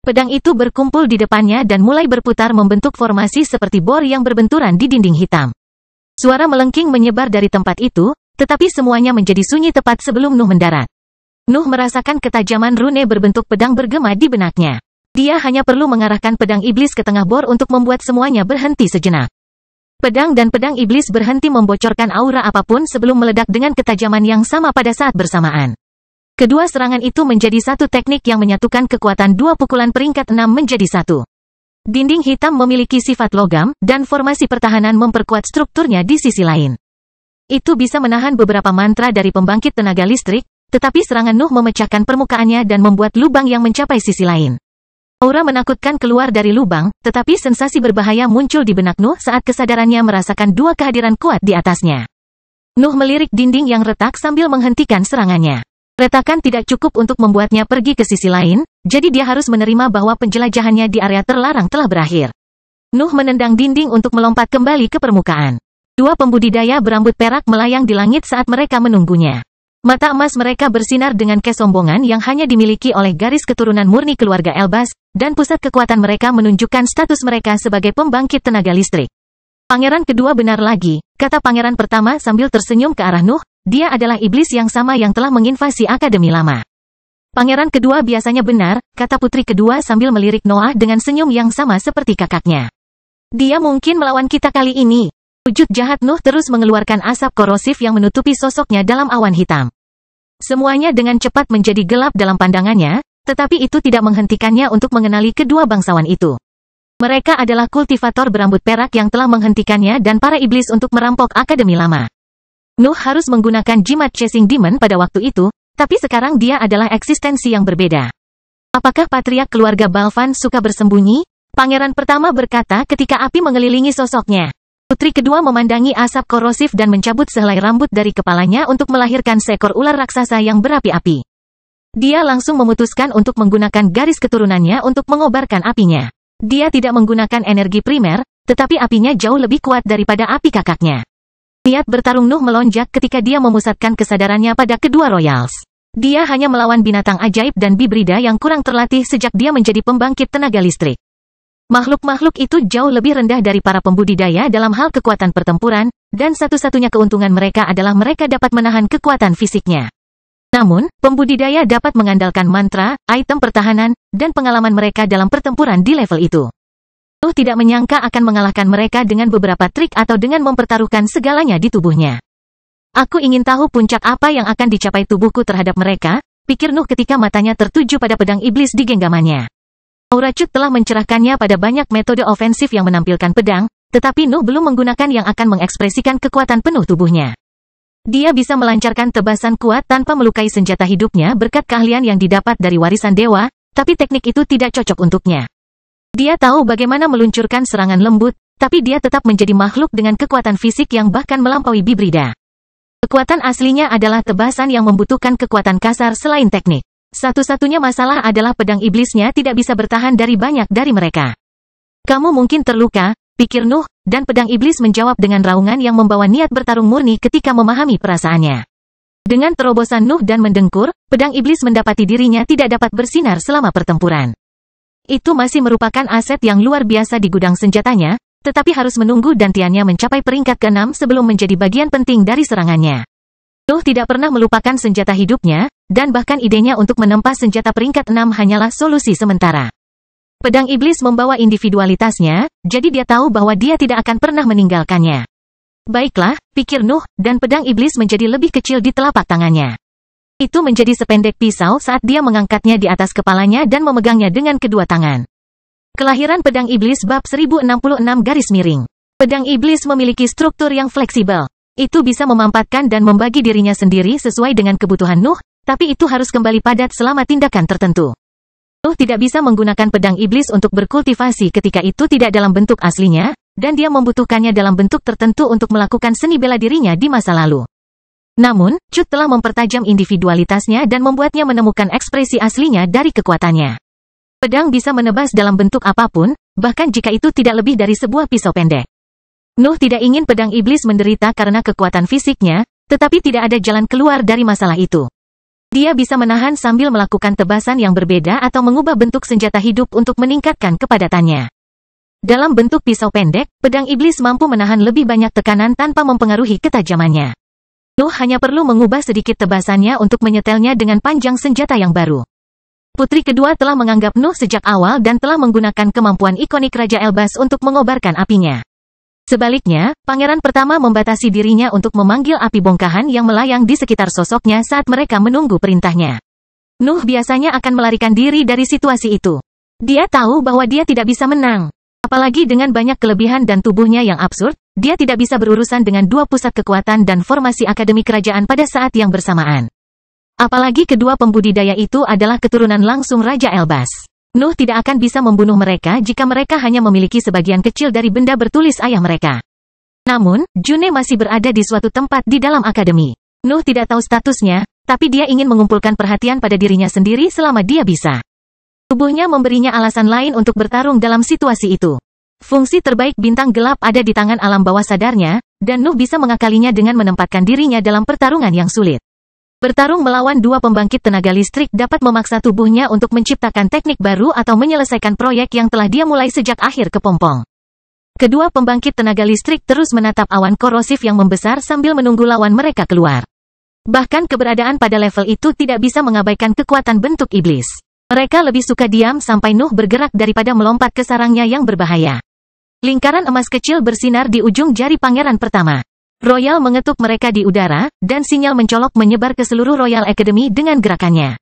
Pedang itu berkumpul di depannya dan mulai berputar membentuk formasi seperti bor yang berbenturan di dinding hitam. Suara melengking menyebar dari tempat itu, tetapi semuanya menjadi sunyi tepat sebelum Nuh mendarat. Nuh merasakan ketajaman rune berbentuk pedang bergema di benaknya. Dia hanya perlu mengarahkan pedang iblis ke tengah bor untuk membuat semuanya berhenti sejenak. Pedang dan pedang iblis berhenti membocorkan aura apapun sebelum meledak dengan ketajaman yang sama pada saat bersamaan. Kedua serangan itu menjadi satu teknik yang menyatukan kekuatan dua pukulan peringkat 6 menjadi satu. Dinding hitam memiliki sifat logam, dan formasi pertahanan memperkuat strukturnya di sisi lain. Itu bisa menahan beberapa mantra dari pembangkit tenaga listrik, tetapi serangan Nuh memecahkan permukaannya dan membuat lubang yang mencapai sisi lain. Aura menakutkan keluar dari lubang, tetapi sensasi berbahaya muncul di benak Nuh saat kesadarannya merasakan dua kehadiran kuat di atasnya. Nuh melirik dinding yang retak sambil menghentikan serangannya. Retakan tidak cukup untuk membuatnya pergi ke sisi lain, jadi dia harus menerima bahwa penjelajahannya di area terlarang telah berakhir. Nuh menendang dinding untuk melompat kembali ke permukaan. Dua pembudidaya berambut perak melayang di langit saat mereka menunggunya. Mata emas mereka bersinar dengan kesombongan yang hanya dimiliki oleh garis keturunan murni keluarga Elbas, dan pusat kekuatan mereka menunjukkan status mereka sebagai pembangkit tenaga listrik. Pangeran kedua benar lagi, kata pangeran pertama sambil tersenyum ke arah Nuh, dia adalah iblis yang sama yang telah menginvasi Akademi Lama. Pangeran kedua biasanya benar, kata putri kedua sambil melirik Noah dengan senyum yang sama seperti kakaknya. Dia mungkin melawan kita kali ini. Wujud jahat Nuh terus mengeluarkan asap korosif yang menutupi sosoknya dalam awan hitam. Semuanya dengan cepat menjadi gelap dalam pandangannya, tetapi itu tidak menghentikannya untuk mengenali kedua bangsawan itu. Mereka adalah kultivator berambut perak yang telah menghentikannya dan para iblis untuk merampok Akademi Lama. Nuh harus menggunakan jimat Chasing Demon pada waktu itu, tapi sekarang dia adalah eksistensi yang berbeda. Apakah patriark keluarga Balvan suka bersembunyi? Pangeran pertama berkata ketika api mengelilingi sosoknya. Putri kedua memandangi asap korosif dan mencabut sehelai rambut dari kepalanya untuk melahirkan seekor ular raksasa yang berapi-api. Dia langsung memutuskan untuk menggunakan garis keturunannya untuk mengobarkan apinya. Dia tidak menggunakan energi primer, tetapi apinya jauh lebih kuat daripada api kakaknya. Niat bertarung Nuh melonjak ketika dia memusatkan kesadarannya pada kedua Royals. Dia hanya melawan binatang ajaib dan bibrida yang kurang terlatih sejak dia menjadi pembangkit tenaga listrik. Makhluk-makhluk itu jauh lebih rendah dari para pembudidaya dalam hal kekuatan pertempuran, dan satu-satunya keuntungan mereka adalah mereka dapat menahan kekuatan fisiknya. Namun, pembudidaya dapat mengandalkan mantra, item pertahanan, dan pengalaman mereka dalam pertempuran di level itu. Nuh tidak menyangka akan mengalahkan mereka dengan beberapa trik atau dengan mempertaruhkan segalanya di tubuhnya. Aku ingin tahu puncak apa yang akan dicapai tubuhku terhadap mereka, pikir Nuh ketika matanya tertuju pada pedang iblis di genggamannya. Aura Cut telah mencerahkannya pada banyak metode ofensif yang menampilkan pedang, tetapi Nuh belum menggunakan yang akan mengekspresikan kekuatan penuh tubuhnya. Dia bisa melancarkan tebasan kuat tanpa melukai senjata hidupnya berkat keahlian yang didapat dari warisan dewa, tapi teknik itu tidak cocok untuknya. Dia tahu bagaimana meluncurkan serangan lembut, tapi dia tetap menjadi makhluk dengan kekuatan fisik yang bahkan melampaui bibrida. Kekuatan aslinya adalah tebasan yang membutuhkan kekuatan kasar selain teknik. Satu-satunya masalah adalah pedang iblisnya tidak bisa bertahan dari banyak dari mereka. Kamu mungkin terluka, pikir Nuh, dan pedang iblis menjawab dengan raungan yang membawa niat bertarung murni ketika memahami perasaannya. Dengan terobosan Nuh dan mendengkur, pedang iblis mendapati dirinya tidak dapat bersinar selama pertempuran. Itu masih merupakan aset yang luar biasa di gudang senjatanya, tetapi harus menunggu dantiannya mencapai peringkat ke-6 sebelum menjadi bagian penting dari serangannya. Nuh tidak pernah melupakan senjata hidupnya, dan bahkan idenya untuk menempa senjata peringkat 6 hanyalah solusi sementara. Pedang iblis membawa individualitasnya, jadi dia tahu bahwa dia tidak akan pernah meninggalkannya. Baiklah, pikir Nuh, dan pedang iblis menjadi lebih kecil di telapak tangannya. Itu menjadi sependek pisau saat dia mengangkatnya di atas kepalanya dan memegangnya dengan kedua tangan. Kelahiran pedang iblis bab 1066 garis miring. Pedang iblis memiliki struktur yang fleksibel. Itu bisa memampatkan dan membagi dirinya sendiri sesuai dengan kebutuhan Nuh, tapi itu harus kembali padat selama tindakan tertentu. Nuh tidak bisa menggunakan pedang iblis untuk berkultivasi ketika itu tidak dalam bentuk aslinya, dan dia membutuhkannya dalam bentuk tertentu untuk melakukan seni bela dirinya di masa lalu. Namun, Cut telah mempertajam individualitasnya dan membuatnya menemukan ekspresi aslinya dari kekuatannya. Pedang bisa menebas dalam bentuk apapun, bahkan jika itu tidak lebih dari sebuah pisau pendek. Nuh tidak ingin pedang iblis menderita karena kekuatan fisiknya, tetapi tidak ada jalan keluar dari masalah itu. Dia bisa menahan sambil melakukan tebasan yang berbeda atau mengubah bentuk senjata hidup untuk meningkatkan kepadatannya. Dalam bentuk pisau pendek, pedang iblis mampu menahan lebih banyak tekanan tanpa mempengaruhi ketajamannya. Nuh hanya perlu mengubah sedikit tebasannya untuk menyetelnya dengan panjang senjata yang baru. Putri kedua telah menganggap Nuh sejak awal dan telah menggunakan kemampuan ikonik Raja Elbas untuk mengobarkan apinya. Sebaliknya, pangeran pertama membatasi dirinya untuk memanggil api bongkahan yang melayang di sekitar sosoknya saat mereka menunggu perintahnya. Nuh biasanya akan melarikan diri dari situasi itu. Dia tahu bahwa dia tidak bisa menang. Apalagi dengan banyak kelebihan dan tubuhnya yang absurd, dia tidak bisa berurusan dengan dua pusat kekuatan dan formasi akademi kerajaan pada saat yang bersamaan. Apalagi kedua pembudidaya itu adalah keturunan langsung Raja Elbas. Nuh tidak akan bisa membunuh mereka jika mereka hanya memiliki sebagian kecil dari benda bertulis ayah mereka. Namun, June masih berada di suatu tempat di dalam akademi. Nuh tidak tahu statusnya, tapi dia ingin mengumpulkan perhatian pada dirinya sendiri selama dia bisa. Tubuhnya memberinya alasan lain untuk bertarung dalam situasi itu. Fungsi terbaik bintang gelap ada di tangan alam bawah sadarnya, dan Nuh bisa mengakalinya dengan menempatkan dirinya dalam pertarungan yang sulit. Bertarung melawan dua pembangkit tenaga listrik dapat memaksa tubuhnya untuk menciptakan teknik baru atau menyelesaikan proyek yang telah dia mulai sejak akhir kepompong. Kedua pembangkit tenaga listrik terus menatap awan korosif yang membesar sambil menunggu lawan mereka keluar. Bahkan keberadaan pada level itu tidak bisa mengabaikan kekuatan bentuk iblis. Mereka lebih suka diam sampai Nuh bergerak daripada melompat ke sarangnya yang berbahaya. Lingkaran emas kecil bersinar di ujung jari pangeran pertama. Royal mengetuk mereka di udara, dan sinyal mencolok menyebar ke seluruh Royal Academy dengan gerakannya.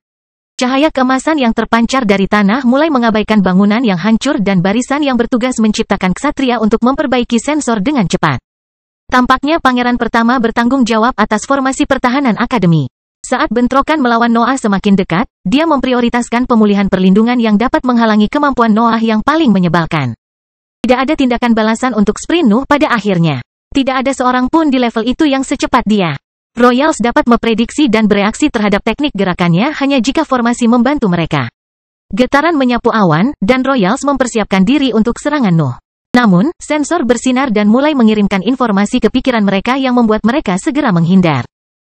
Cahaya keemasan yang terpancar dari tanah mulai mengabaikan bangunan yang hancur dan barisan yang bertugas menciptakan ksatria untuk memperbaiki sensor dengan cepat. Tampaknya pangeran pertama bertanggung jawab atas formasi pertahanan akademi. Saat bentrokan melawan Noah semakin dekat, dia memprioritaskan pemulihan perlindungan yang dapat menghalangi kemampuan Noah yang paling menyebalkan. Tidak ada tindakan balasan untuk sprint Nuh pada akhirnya. Tidak ada seorang pun di level itu yang secepat dia. Royals dapat memprediksi dan bereaksi terhadap teknik gerakannya hanya jika formasi membantu mereka. Getaran menyapu awan, dan Royals mempersiapkan diri untuk serangan Nuh. Namun, sensor bersinar dan mulai mengirimkan informasi ke pikiran mereka yang membuat mereka segera menghindar.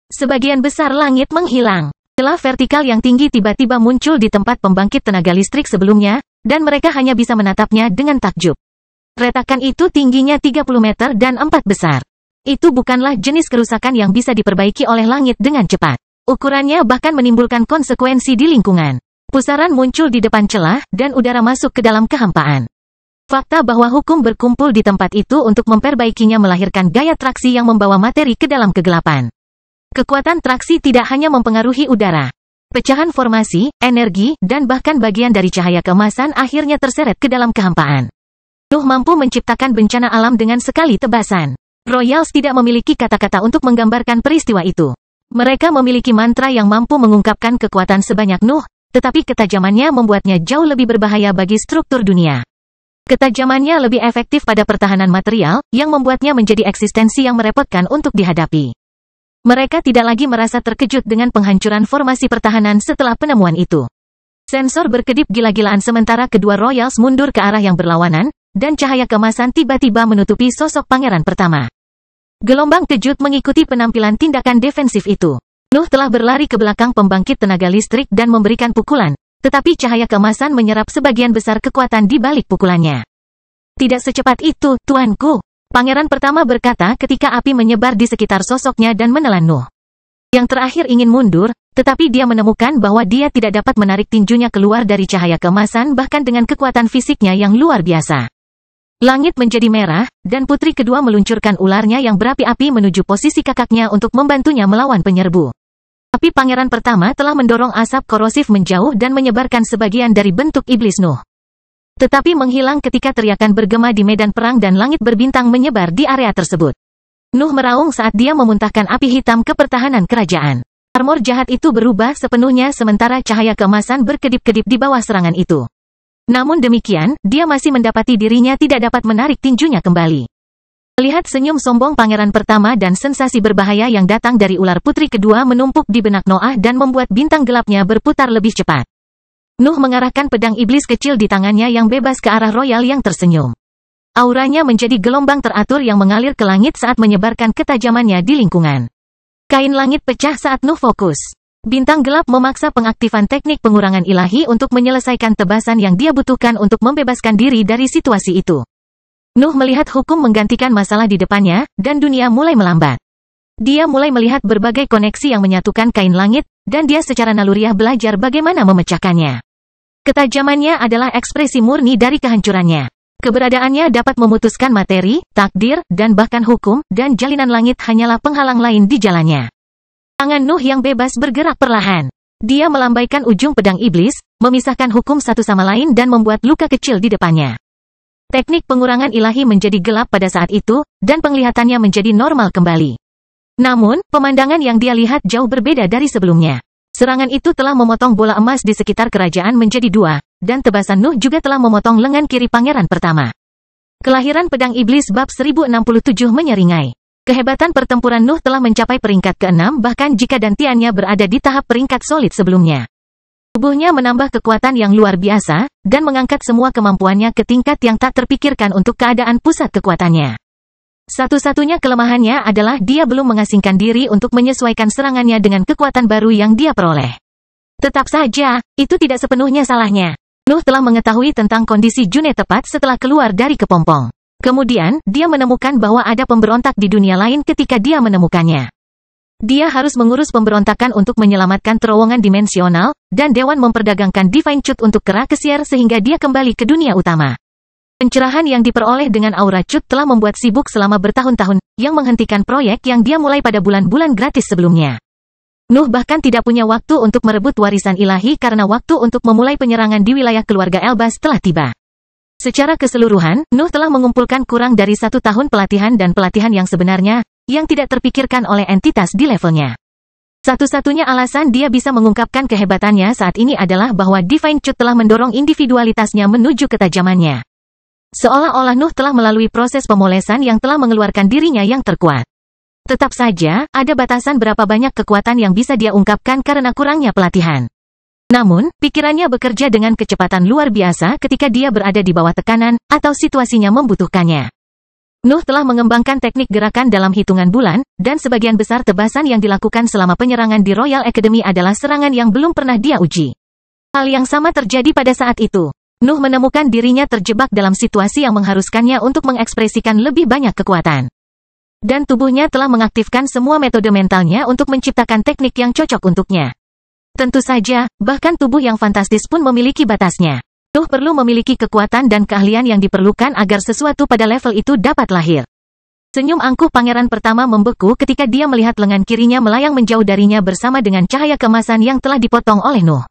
Sebagian besar langit menghilang. Celah vertikal yang tinggi tiba-tiba muncul di tempat pembangkit tenaga listrik sebelumnya, dan mereka hanya bisa menatapnya dengan takjub. Retakan itu tingginya 30 meter dan 4 besar. Itu bukanlah jenis kerusakan yang bisa diperbaiki oleh langit dengan cepat. Ukurannya bahkan menimbulkan konsekuensi di lingkungan. Pusaran muncul di depan celah, dan udara masuk ke dalam kehampaan. Fakta bahwa hukum berkumpul di tempat itu untuk memperbaikinya melahirkan gaya traksi yang membawa materi ke dalam kegelapan. Kekuatan traksi tidak hanya mempengaruhi udara. Pecahan formasi, energi, dan bahkan bagian dari cahaya keemasan akhirnya terseret ke dalam kehampaan. Nuh mampu menciptakan bencana alam dengan sekali tebasan. Royals tidak memiliki kata-kata untuk menggambarkan peristiwa itu. Mereka memiliki mantra yang mampu mengungkapkan kekuatan sebanyak Nuh, tetapi ketajamannya membuatnya jauh lebih berbahaya bagi struktur dunia. Ketajamannya lebih efektif pada pertahanan material, yang membuatnya menjadi eksistensi yang merepotkan untuk dihadapi. Mereka tidak lagi merasa terkejut dengan penghancuran formasi pertahanan setelah penemuan itu. Sensor berkedip gila-gilaan sementara kedua Royals mundur ke arah yang berlawanan, dan cahaya keemasan tiba-tiba menutupi sosok pangeran pertama. Gelombang kejut mengikuti penampilan tindakan defensif itu. Nuh telah berlari ke belakang pembangkit tenaga listrik dan memberikan pukulan, tetapi cahaya keemasan menyerap sebagian besar kekuatan di balik pukulannya. Tidak secepat itu, tuanku, pangeran pertama berkata ketika api menyebar di sekitar sosoknya dan menelan Nuh. Yang terakhir ingin mundur, tetapi dia menemukan bahwa dia tidak dapat menarik tinjunya keluar dari cahaya keemasan bahkan dengan kekuatan fisiknya yang luar biasa. Langit menjadi merah, dan putri kedua meluncurkan ularnya yang berapi-api menuju posisi kakaknya untuk membantunya melawan penyerbu. Tapi pangeran pertama telah mendorong asap korosif menjauh dan menyebarkan sebagian dari bentuk iblis Nuh. Tetapi menghilang ketika teriakan bergema di medan perang dan langit berbintang menyebar di area tersebut. Nuh meraung saat dia memuntahkan api hitam ke pertahanan kerajaan. Armor jahat itu berubah sepenuhnya sementara cahaya keemasan berkedip-kedip di bawah serangan itu. Namun demikian, dia masih mendapati dirinya tidak dapat menarik tinjunya kembali. Melihat senyum sombong pangeran pertama dan sensasi berbahaya yang datang dari ular putri kedua menumpuk di benak Noah dan membuat bintang gelapnya berputar lebih cepat. Nuh mengarahkan pedang iblis kecil di tangannya yang bebas ke arah Royal yang tersenyum. Auranya menjadi gelombang teratur yang mengalir ke langit saat menyebarkan ketajamannya di lingkungan. Kain langit pecah saat Nuh fokus. Bintang gelap memaksa pengaktifan teknik pengurangan ilahi untuk menyelesaikan tebasan yang dia butuhkan untuk membebaskan diri dari situasi itu. Nuh melihat hukum menggantikan masalah di depannya, dan dunia mulai melambat. Dia mulai melihat berbagai koneksi yang menyatukan kain langit, dan dia secara naluriah belajar bagaimana memecahkannya. Ketajamannya adalah ekspresi murni dari kehancurannya. Keberadaannya dapat memutuskan materi, takdir, dan bahkan hukum, dan jalinan langit hanyalah penghalang lain di jalannya. Tangan Nuh yang bebas bergerak perlahan. Dia melambaikan ujung pedang iblis, memisahkan hukum satu sama lain dan membuat luka kecil di depannya. Teknik pengurangan ilahi menjadi gelap pada saat itu, dan penglihatannya menjadi normal kembali. Namun, pemandangan yang dia lihat jauh berbeda dari sebelumnya. Serangan itu telah memotong bola emas di sekitar kerajaan menjadi dua, dan tebasan Nuh juga telah memotong lengan kiri pangeran pertama. Kelahiran pedang iblis bab 1067 menyeringai. Kehebatan pertempuran Nuh telah mencapai peringkat ke-6 bahkan jika dantiannya berada di tahap peringkat solid sebelumnya. Tubuhnya menambah kekuatan yang luar biasa, dan mengangkat semua kemampuannya ke tingkat yang tak terpikirkan untuk keadaan pusat kekuatannya. Satu-satunya kelemahannya adalah dia belum mengasingkan diri untuk menyesuaikan serangannya dengan kekuatan baru yang dia peroleh. Tetap saja, itu tidak sepenuhnya salahnya. Nuh telah mengetahui tentang kondisi June tepat setelah keluar dari kepompong. Kemudian, dia menemukan bahwa ada pemberontak di dunia lain ketika dia menemukannya. Dia harus mengurus pemberontakan untuk menyelamatkan terowongan dimensional, dan Dewan memperdagangkan Divine Chut untuk Kera Kesier sehingga dia kembali ke dunia utama. Pencerahan yang diperoleh dengan aura Chut telah membuat sibuk selama bertahun-tahun, yang menghentikan proyek yang dia mulai pada bulan-bulan gratis sebelumnya. Nuh bahkan tidak punya waktu untuk merebut warisan ilahi karena waktu untuk memulai penyerangan di wilayah keluarga Elbas telah tiba. Secara keseluruhan, Nuh telah mengumpulkan kurang dari 1 tahun pelatihan dan pelatihan yang sebenarnya, yang tidak terpikirkan oleh entitas di levelnya. Satu-satunya alasan dia bisa mengungkapkan kehebatannya saat ini adalah bahwa Divine Chut telah mendorong individualitasnya menuju ketajamannya. Seolah-olah Nuh telah melalui proses pemolesan yang telah mengeluarkan dirinya yang terkuat. Tetap saja, ada batasan berapa banyak kekuatan yang bisa dia ungkapkan karena kurangnya pelatihan. Namun, pikirannya bekerja dengan kecepatan luar biasa ketika dia berada di bawah tekanan, atau situasinya membutuhkannya. Nuh telah mengembangkan teknik gerakan dalam hitungan bulan, dan sebagian besar tebasan yang dilakukan selama penyerangan di Royal Academy adalah serangan yang belum pernah dia uji. Hal yang sama terjadi pada saat itu. Nuh menemukan dirinya terjebak dalam situasi yang mengharuskannya untuk mengekspresikan lebih banyak kekuatan. Dan tubuhnya telah mengaktifkan semua metode mentalnya untuk menciptakan teknik yang cocok untuknya. Tentu saja, bahkan tubuh yang fantastis pun memiliki batasnya. Nuh perlu memiliki kekuatan dan keahlian yang diperlukan agar sesuatu pada level itu dapat lahir. Senyum angkuh pangeran pertama membeku ketika dia melihat lengan kirinya melayang menjauh darinya bersama dengan cahaya keemasan yang telah dipotong oleh Nuh.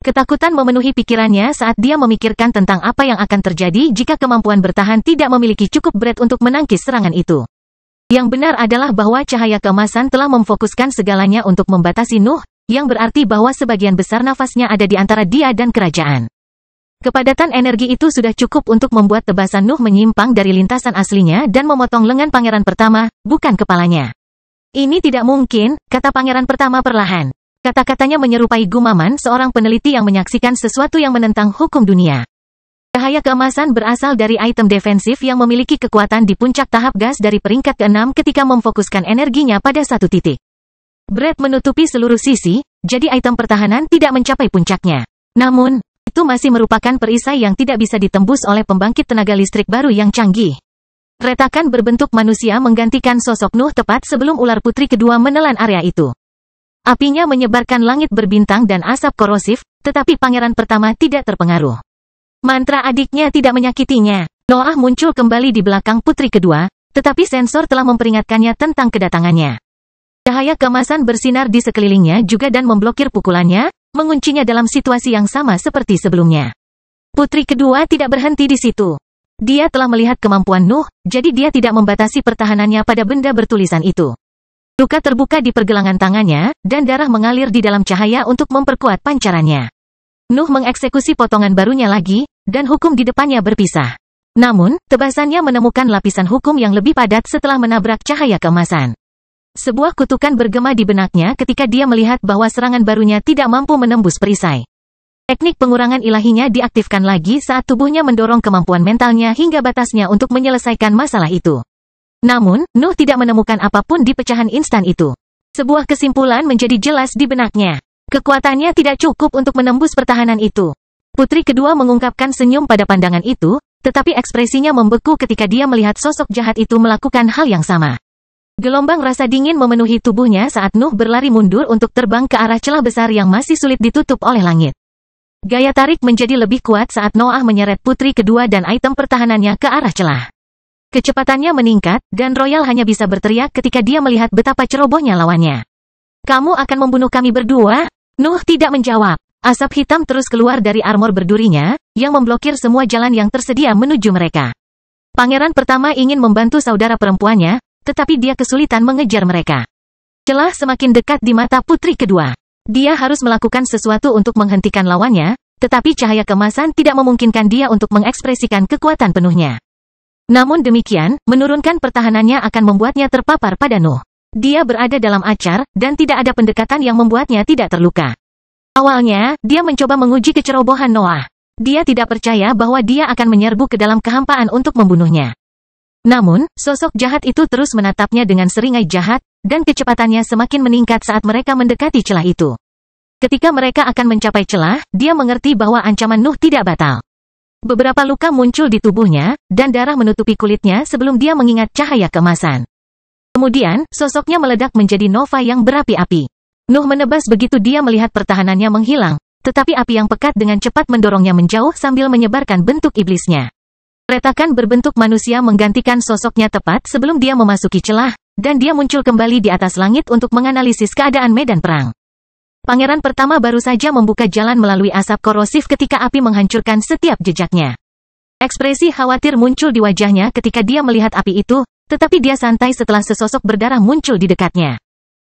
Ketakutan memenuhi pikirannya saat dia memikirkan tentang apa yang akan terjadi jika kemampuan bertahan tidak memiliki cukup berat untuk menangkis serangan itu. Yang benar adalah bahwa cahaya keemasan telah memfokuskan segalanya untuk membatasi Nuh, yang berarti bahwa sebagian besar nafasnya ada di antara dia dan kerajaan. Kepadatan energi itu sudah cukup untuk membuat tebasan Nuh menyimpang dari lintasan aslinya dan memotong lengan pangeran pertama, bukan kepalanya. Ini tidak mungkin, kata pangeran pertama perlahan. Kata-katanya menyerupai gumaman seorang peneliti yang menyaksikan sesuatu yang menentang hukum dunia. Cahaya keemasan berasal dari item defensif yang memiliki kekuatan di puncak tahap gas dari peringkat ke-6 ketika memfokuskan energinya pada satu titik. Brett menutupi seluruh sisi, jadi item pertahanan tidak mencapai puncaknya. Namun, itu masih merupakan perisai yang tidak bisa ditembus oleh pembangkit tenaga listrik baru yang canggih. Retakan berbentuk manusia menggantikan sosok Nuh tepat sebelum ular putri kedua menelan area itu. Apinya menyebarkan langit berbintang dan asap korosif, tetapi pangeran pertama tidak terpengaruh. Mantra adiknya tidak menyakitinya. Noah muncul kembali di belakang putri kedua, tetapi sensor telah memperingatkannya tentang kedatangannya. Cahaya keemasan bersinar di sekelilingnya juga dan memblokir pukulannya, menguncinya dalam situasi yang sama seperti sebelumnya. Putri kedua tidak berhenti di situ. Dia telah melihat kemampuan Nuh, jadi dia tidak membatasi pertahanannya pada benda bertulisan itu. Luka terbuka di pergelangan tangannya, dan darah mengalir di dalam cahaya untuk memperkuat pancarannya. Nuh mengeksekusi potongan barunya lagi, dan hukum di depannya berpisah. Namun, tebasannya menemukan lapisan hukum yang lebih padat setelah menabrak cahaya keemasan. Sebuah kutukan bergema di benaknya ketika dia melihat bahwa serangan barunya tidak mampu menembus perisai. Teknik pengurangan ilahinya diaktifkan lagi saat tubuhnya mendorong kemampuan mentalnya hingga batasnya untuk menyelesaikan masalah itu. Namun, Nuh tidak menemukan apapun di pecahan instan itu. Sebuah kesimpulan menjadi jelas di benaknya. Kekuatannya tidak cukup untuk menembus pertahanan itu. Putri kedua mengungkapkan senyum pada pandangan itu, tetapi ekspresinya membeku ketika dia melihat sosok jahat itu melakukan hal yang sama. Gelombang rasa dingin memenuhi tubuhnya saat Nuh berlari mundur untuk terbang ke arah celah besar yang masih sulit ditutup oleh langit. Gaya tarik menjadi lebih kuat saat Noah menyeret putri kedua dan item pertahanannya ke arah celah. Kecepatannya meningkat, dan Royal hanya bisa berteriak ketika dia melihat betapa cerobohnya lawannya. "Kamu akan membunuh kami berdua?" Nuh tidak menjawab. Asap hitam terus keluar dari armor berdurinya, yang memblokir semua jalan yang tersedia menuju mereka. Pangeran pertama ingin membantu saudara perempuannya, tetapi dia kesulitan mengejar mereka. Celah semakin dekat di mata putri kedua. Dia harus melakukan sesuatu untuk menghentikan lawannya, tetapi cahaya keemasan tidak memungkinkan dia untuk mengekspresikan kekuatan penuhnya. Namun demikian, menurunkan pertahanannya akan membuatnya terpapar pada Nuh. Dia berada dalam acar, dan tidak ada pendekatan yang membuatnya tidak terluka. Awalnya, dia mencoba menguji kecerobohan Noah. Dia tidak percaya bahwa dia akan menyerbu ke dalam kehampaan untuk membunuhnya. Namun, sosok jahat itu terus menatapnya dengan seringai jahat, dan kecepatannya semakin meningkat saat mereka mendekati celah itu. Ketika mereka akan mencapai celah, dia mengerti bahwa ancaman Nuh tidak batal. Beberapa luka muncul di tubuhnya, dan darah menutupi kulitnya sebelum dia mengingat cahaya keemasan. Kemudian, sosoknya meledak menjadi nova yang berapi-api. Nuh menebas begitu dia melihat pertahanannya menghilang, tetapi api yang pekat dengan cepat mendorongnya menjauh sambil menyebarkan bentuk iblisnya. Retakan berbentuk manusia menggantikan sosoknya tepat sebelum dia memasuki celah, dan dia muncul kembali di atas langit untuk menganalisis keadaan medan perang. Pangeran pertama baru saja membuka jalan melalui asap korosif ketika api menghancurkan setiap jejaknya. Ekspresi khawatir muncul di wajahnya ketika dia melihat api itu, tetapi dia santai setelah sesosok berdarah muncul di dekatnya.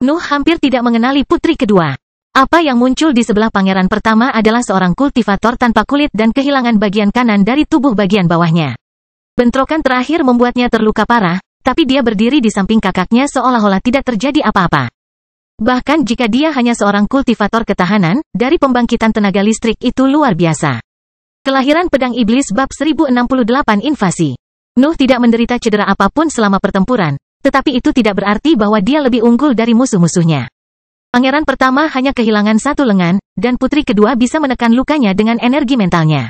Nuh hampir tidak mengenali putri kedua. Apa yang muncul di sebelah pangeran pertama adalah seorang kultivator tanpa kulit dan kehilangan bagian kanan dari tubuh bagian bawahnya. Bentrokan terakhir membuatnya terluka parah, tapi dia berdiri di samping kakaknya seolah-olah tidak terjadi apa-apa. Bahkan jika dia hanya seorang kultivator ketahanan, dari pembangkitan tenaga listrik itu luar biasa. Kelahiran Pedang Iblis Bab 1068 Invasi. Nuh tidak menderita cedera apapun selama pertempuran, tetapi itu tidak berarti bahwa dia lebih unggul dari musuh-musuhnya. Pangeran pertama hanya kehilangan satu lengan, dan putri kedua bisa menekan lukanya dengan energi mentalnya.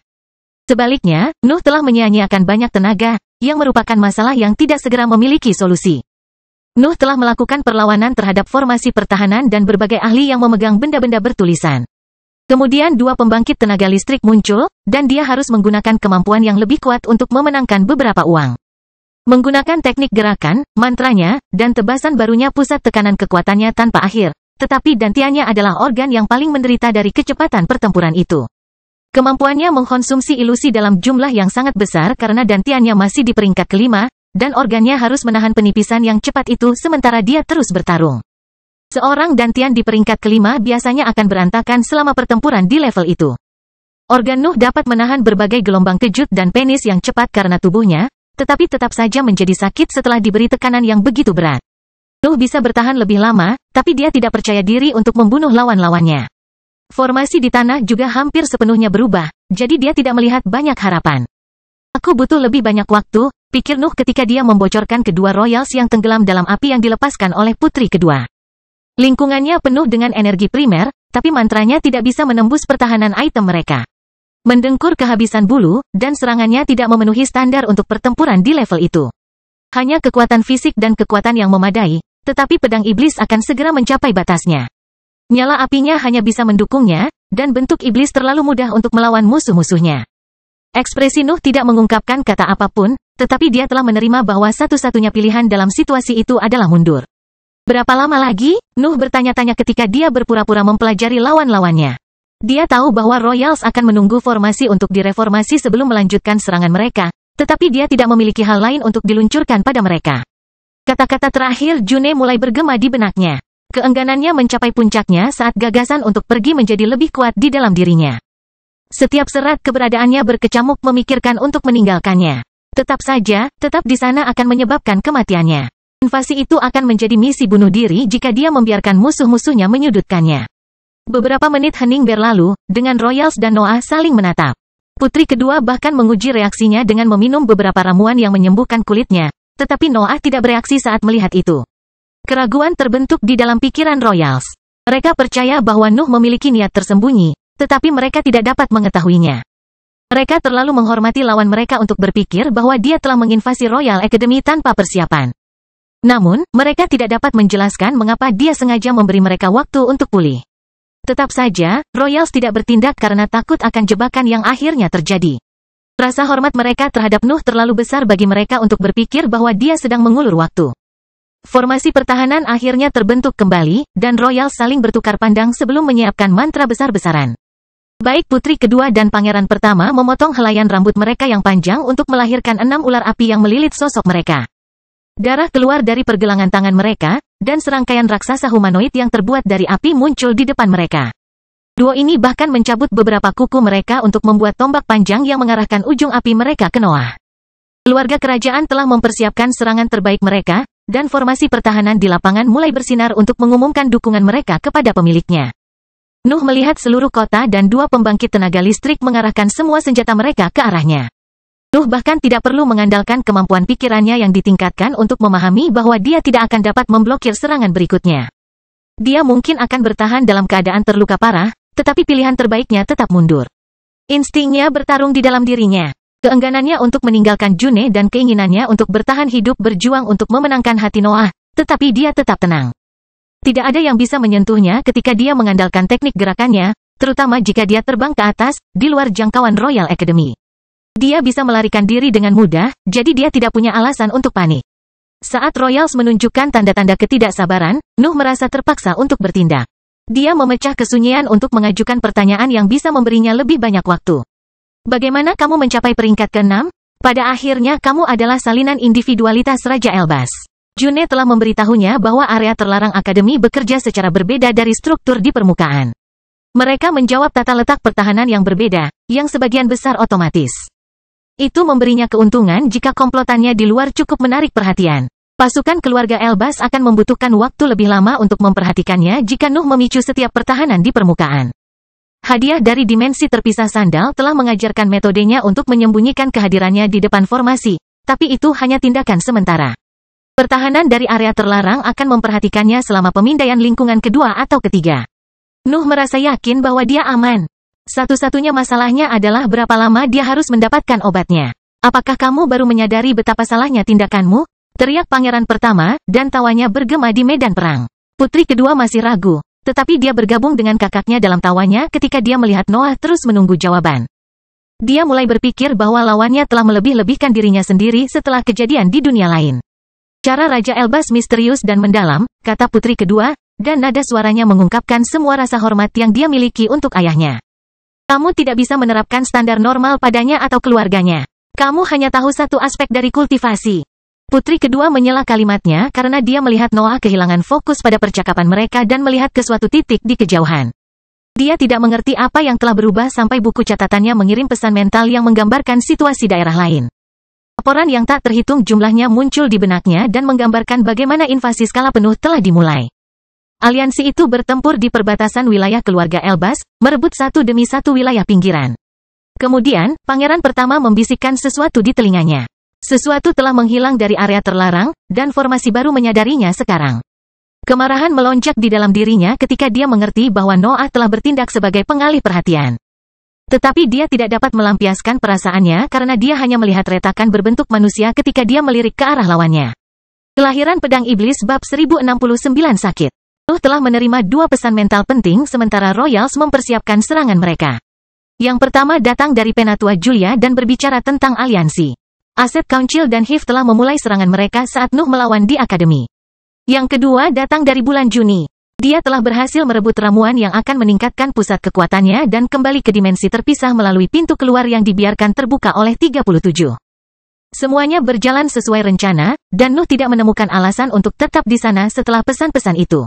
Sebaliknya, Nuh telah menyia-nyiakan banyak tenaga, yang merupakan masalah yang tidak segera memiliki solusi. Nuh telah melakukan perlawanan terhadap formasi pertahanan dan berbagai ahli yang memegang benda-benda bertulisan. Kemudian dua pembangkit tenaga listrik muncul, dan dia harus menggunakan kemampuan yang lebih kuat untuk memenangkan beberapa uang. Menggunakan teknik gerakan, mantranya, dan tebasan barunya pusat tekanan kekuatannya tanpa akhir. Tetapi dantiannya adalah organ yang paling menderita dari kecepatan pertempuran itu. Kemampuannya mengkonsumsi ilusi dalam jumlah yang sangat besar karena dantiannya masih di peringkat kelima, dan organnya harus menahan penipisan yang cepat itu sementara dia terus bertarung. Seorang dantian di peringkat kelima biasanya akan berantakan selama pertempuran di level itu. Organ Nuh dapat menahan berbagai gelombang kejut dan penis yang cepat karena tubuhnya, tetapi tetap saja menjadi sakit setelah diberi tekanan yang begitu berat. Nuh bisa bertahan lebih lama, tapi dia tidak percaya diri untuk membunuh lawan-lawannya. Formasi di tanah juga hampir sepenuhnya berubah, jadi dia tidak melihat banyak harapan. Aku butuh lebih banyak waktu, pikir Nuh ketika dia membocorkan kedua royals yang tenggelam dalam api yang dilepaskan oleh putri kedua. Lingkungannya penuh dengan energi primer, tapi mantranya tidak bisa menembus pertahanan item mereka. Mendengkur kehabisan bulu, dan serangannya tidak memenuhi standar untuk pertempuran di level itu. Hanya kekuatan fisik dan kekuatan yang memadai, tetapi pedang iblis akan segera mencapai batasnya. Nyala apinya hanya bisa mendukungnya, dan bentuk iblis terlalu mudah untuk melawan musuh-musuhnya. Ekspresi Nuh tidak mengungkapkan kata apapun, tetapi dia telah menerima bahwa satu-satunya pilihan dalam situasi itu adalah mundur. Berapa lama lagi? Nuh bertanya-tanya ketika dia berpura-pura mempelajari lawan-lawannya. Dia tahu bahwa Royals akan menunggu formasi untuk direformasi sebelum melanjutkan serangan mereka, tetapi dia tidak memiliki hal lain untuk diluncurkan pada mereka. Kata-kata terakhir June mulai bergema di benaknya. Keengganannya mencapai puncaknya saat gagasan untuk pergi menjadi lebih kuat di dalam dirinya. Setiap serat keberadaannya berkecamuk memikirkan untuk meninggalkannya. Tetap saja, tetap di sana akan menyebabkan kematiannya. Invasi itu akan menjadi misi bunuh diri jika dia membiarkan musuh-musuhnya menyudutkannya. Beberapa menit hening berlalu, dengan Royals dan Noah saling menatap. Putri kedua bahkan menguji reaksinya dengan meminum beberapa ramuan yang menyembuhkan kulitnya. Tetapi Noah tidak bereaksi saat melihat itu. Keraguan terbentuk di dalam pikiran Royals. Mereka percaya bahwa Nuh memiliki niat tersembunyi, tetapi mereka tidak dapat mengetahuinya. Mereka terlalu menghormati lawan mereka untuk berpikir bahwa dia telah menginvasi Royal Academy tanpa persiapan. Namun, mereka tidak dapat menjelaskan mengapa dia sengaja memberi mereka waktu untuk pulih. Tetap saja, Royals tidak bertindak karena takut akan jebakan yang akhirnya terjadi. Rasa hormat mereka terhadap Nuh terlalu besar bagi mereka untuk berpikir bahwa dia sedang mengulur waktu. Formasi pertahanan akhirnya terbentuk kembali, dan Royals saling bertukar pandang sebelum menyiapkan mantra besar-besaran. Baik putri kedua dan pangeran pertama memotong helaian rambut mereka yang panjang untuk melahirkan 6 ular api yang melilit sosok mereka. Darah keluar dari pergelangan tangan mereka, dan serangkaian raksasa humanoid yang terbuat dari api muncul di depan mereka. Duo ini bahkan mencabut beberapa kuku mereka untuk membuat tombak panjang yang mengarahkan ujung api mereka ke Noah. Keluarga kerajaan telah mempersiapkan serangan terbaik mereka, dan formasi pertahanan di lapangan mulai bersinar untuk mengumumkan dukungan mereka kepada pemiliknya. Nuh melihat seluruh kota dan dua pembangkit tenaga listrik mengarahkan semua senjata mereka ke arahnya. Nuh bahkan tidak perlu mengandalkan kemampuan pikirannya yang ditingkatkan untuk memahami bahwa dia tidak akan dapat memblokir serangan berikutnya. Dia mungkin akan bertahan dalam keadaan terluka parah, tetapi pilihan terbaiknya tetap mundur. Instingnya bertarung di dalam dirinya. Keengganannya untuk meninggalkan June dan keinginannya untuk bertahan hidup berjuang untuk memenangkan hati Noah, tetapi dia tetap tenang. Tidak ada yang bisa menyentuhnya ketika dia mengandalkan teknik gerakannya, terutama jika dia terbang ke atas, di luar jangkauan Royal Academy. Dia bisa melarikan diri dengan mudah, jadi dia tidak punya alasan untuk panik. Saat Royals menunjukkan tanda-tanda ketidaksabaran, Nuh merasa terpaksa untuk bertindak. Dia memecah kesunyian untuk mengajukan pertanyaan yang bisa memberinya lebih banyak waktu. Bagaimana kamu mencapai peringkat ke-6? Pada akhirnya kamu adalah salinan individualitas Raja Elbas. June telah memberitahunya bahwa area terlarang akademi bekerja secara berbeda dari struktur di permukaan. Mereka menjawab tata letak pertahanan yang berbeda, yang sebagian besar otomatis. Itu memberinya keuntungan jika komplotannya di luar cukup menarik perhatian. Pasukan keluarga Elbas akan membutuhkan waktu lebih lama untuk memperhatikannya jika Nuh memicu setiap pertahanan di permukaan. Hadiah dari dimensi terpisah sandal telah mengajarkan metodenya untuk menyembunyikan kehadirannya di depan formasi, tapi itu hanya tindakan sementara. Pertahanan dari area terlarang akan memperhatikannya selama pemindaian lingkungan kedua atau ketiga. Nuh merasa yakin bahwa dia aman. Satu-satunya masalahnya adalah berapa lama dia harus mendapatkan obatnya. Apakah kamu baru menyadari betapa salahnya tindakanmu? Teriak pangeran pertama, dan tawanya bergema di medan perang. Putri kedua masih ragu, tetapi dia bergabung dengan kakaknya dalam tawanya ketika dia melihat Noah terus menunggu jawaban. Dia mulai berpikir bahwa lawannya telah melebih-lebihkan dirinya sendiri setelah kejadian di dunia lain. Cara Raja Elbas misterius dan mendalam, kata putri kedua, dan nada suaranya mengungkapkan semua rasa hormat yang dia miliki untuk ayahnya. Kamu tidak bisa menerapkan standar normal padanya atau keluarganya. Kamu hanya tahu satu aspek dari kultivasi. Putri kedua menyela kalimatnya karena dia melihat Noah kehilangan fokus pada percakapan mereka dan melihat ke suatu titik di kejauhan. Dia tidak mengerti apa yang telah berubah sampai buku catatannya mengirim pesan mental yang menggambarkan situasi daerah lain. Laporan yang tak terhitung jumlahnya muncul di benaknya dan menggambarkan bagaimana invasi skala penuh telah dimulai. Aliansi itu bertempur di perbatasan wilayah keluarga Elbas, merebut satu demi satu wilayah pinggiran. Kemudian, pangeran pertama membisikkan sesuatu di telinganya. Sesuatu telah menghilang dari area terlarang, dan formasi baru menyadarinya sekarang. Kemarahan melonjak di dalam dirinya ketika dia mengerti bahwa Noah telah bertindak sebagai pengalih perhatian. Tetapi dia tidak dapat melampiaskan perasaannya karena dia hanya melihat retakan berbentuk manusia ketika dia melirik ke arah lawannya. Kelahiran Pedang Iblis bab 1069 sakit. Nuh telah menerima dua pesan mental penting sementara Royals mempersiapkan serangan mereka. Yang pertama datang dari Penatua Julia dan berbicara tentang aliansi. Aset Council dan Hive telah memulai serangan mereka saat Nuh melawan di Akademi. Yang kedua datang dari bulan Juni. Dia telah berhasil merebut ramuan yang akan meningkatkan pusat kekuatannya dan kembali ke dimensi terpisah melalui pintu keluar yang dibiarkan terbuka oleh 37. Semuanya berjalan sesuai rencana, dan Nuh tidak menemukan alasan untuk tetap di sana setelah pesan-pesan itu.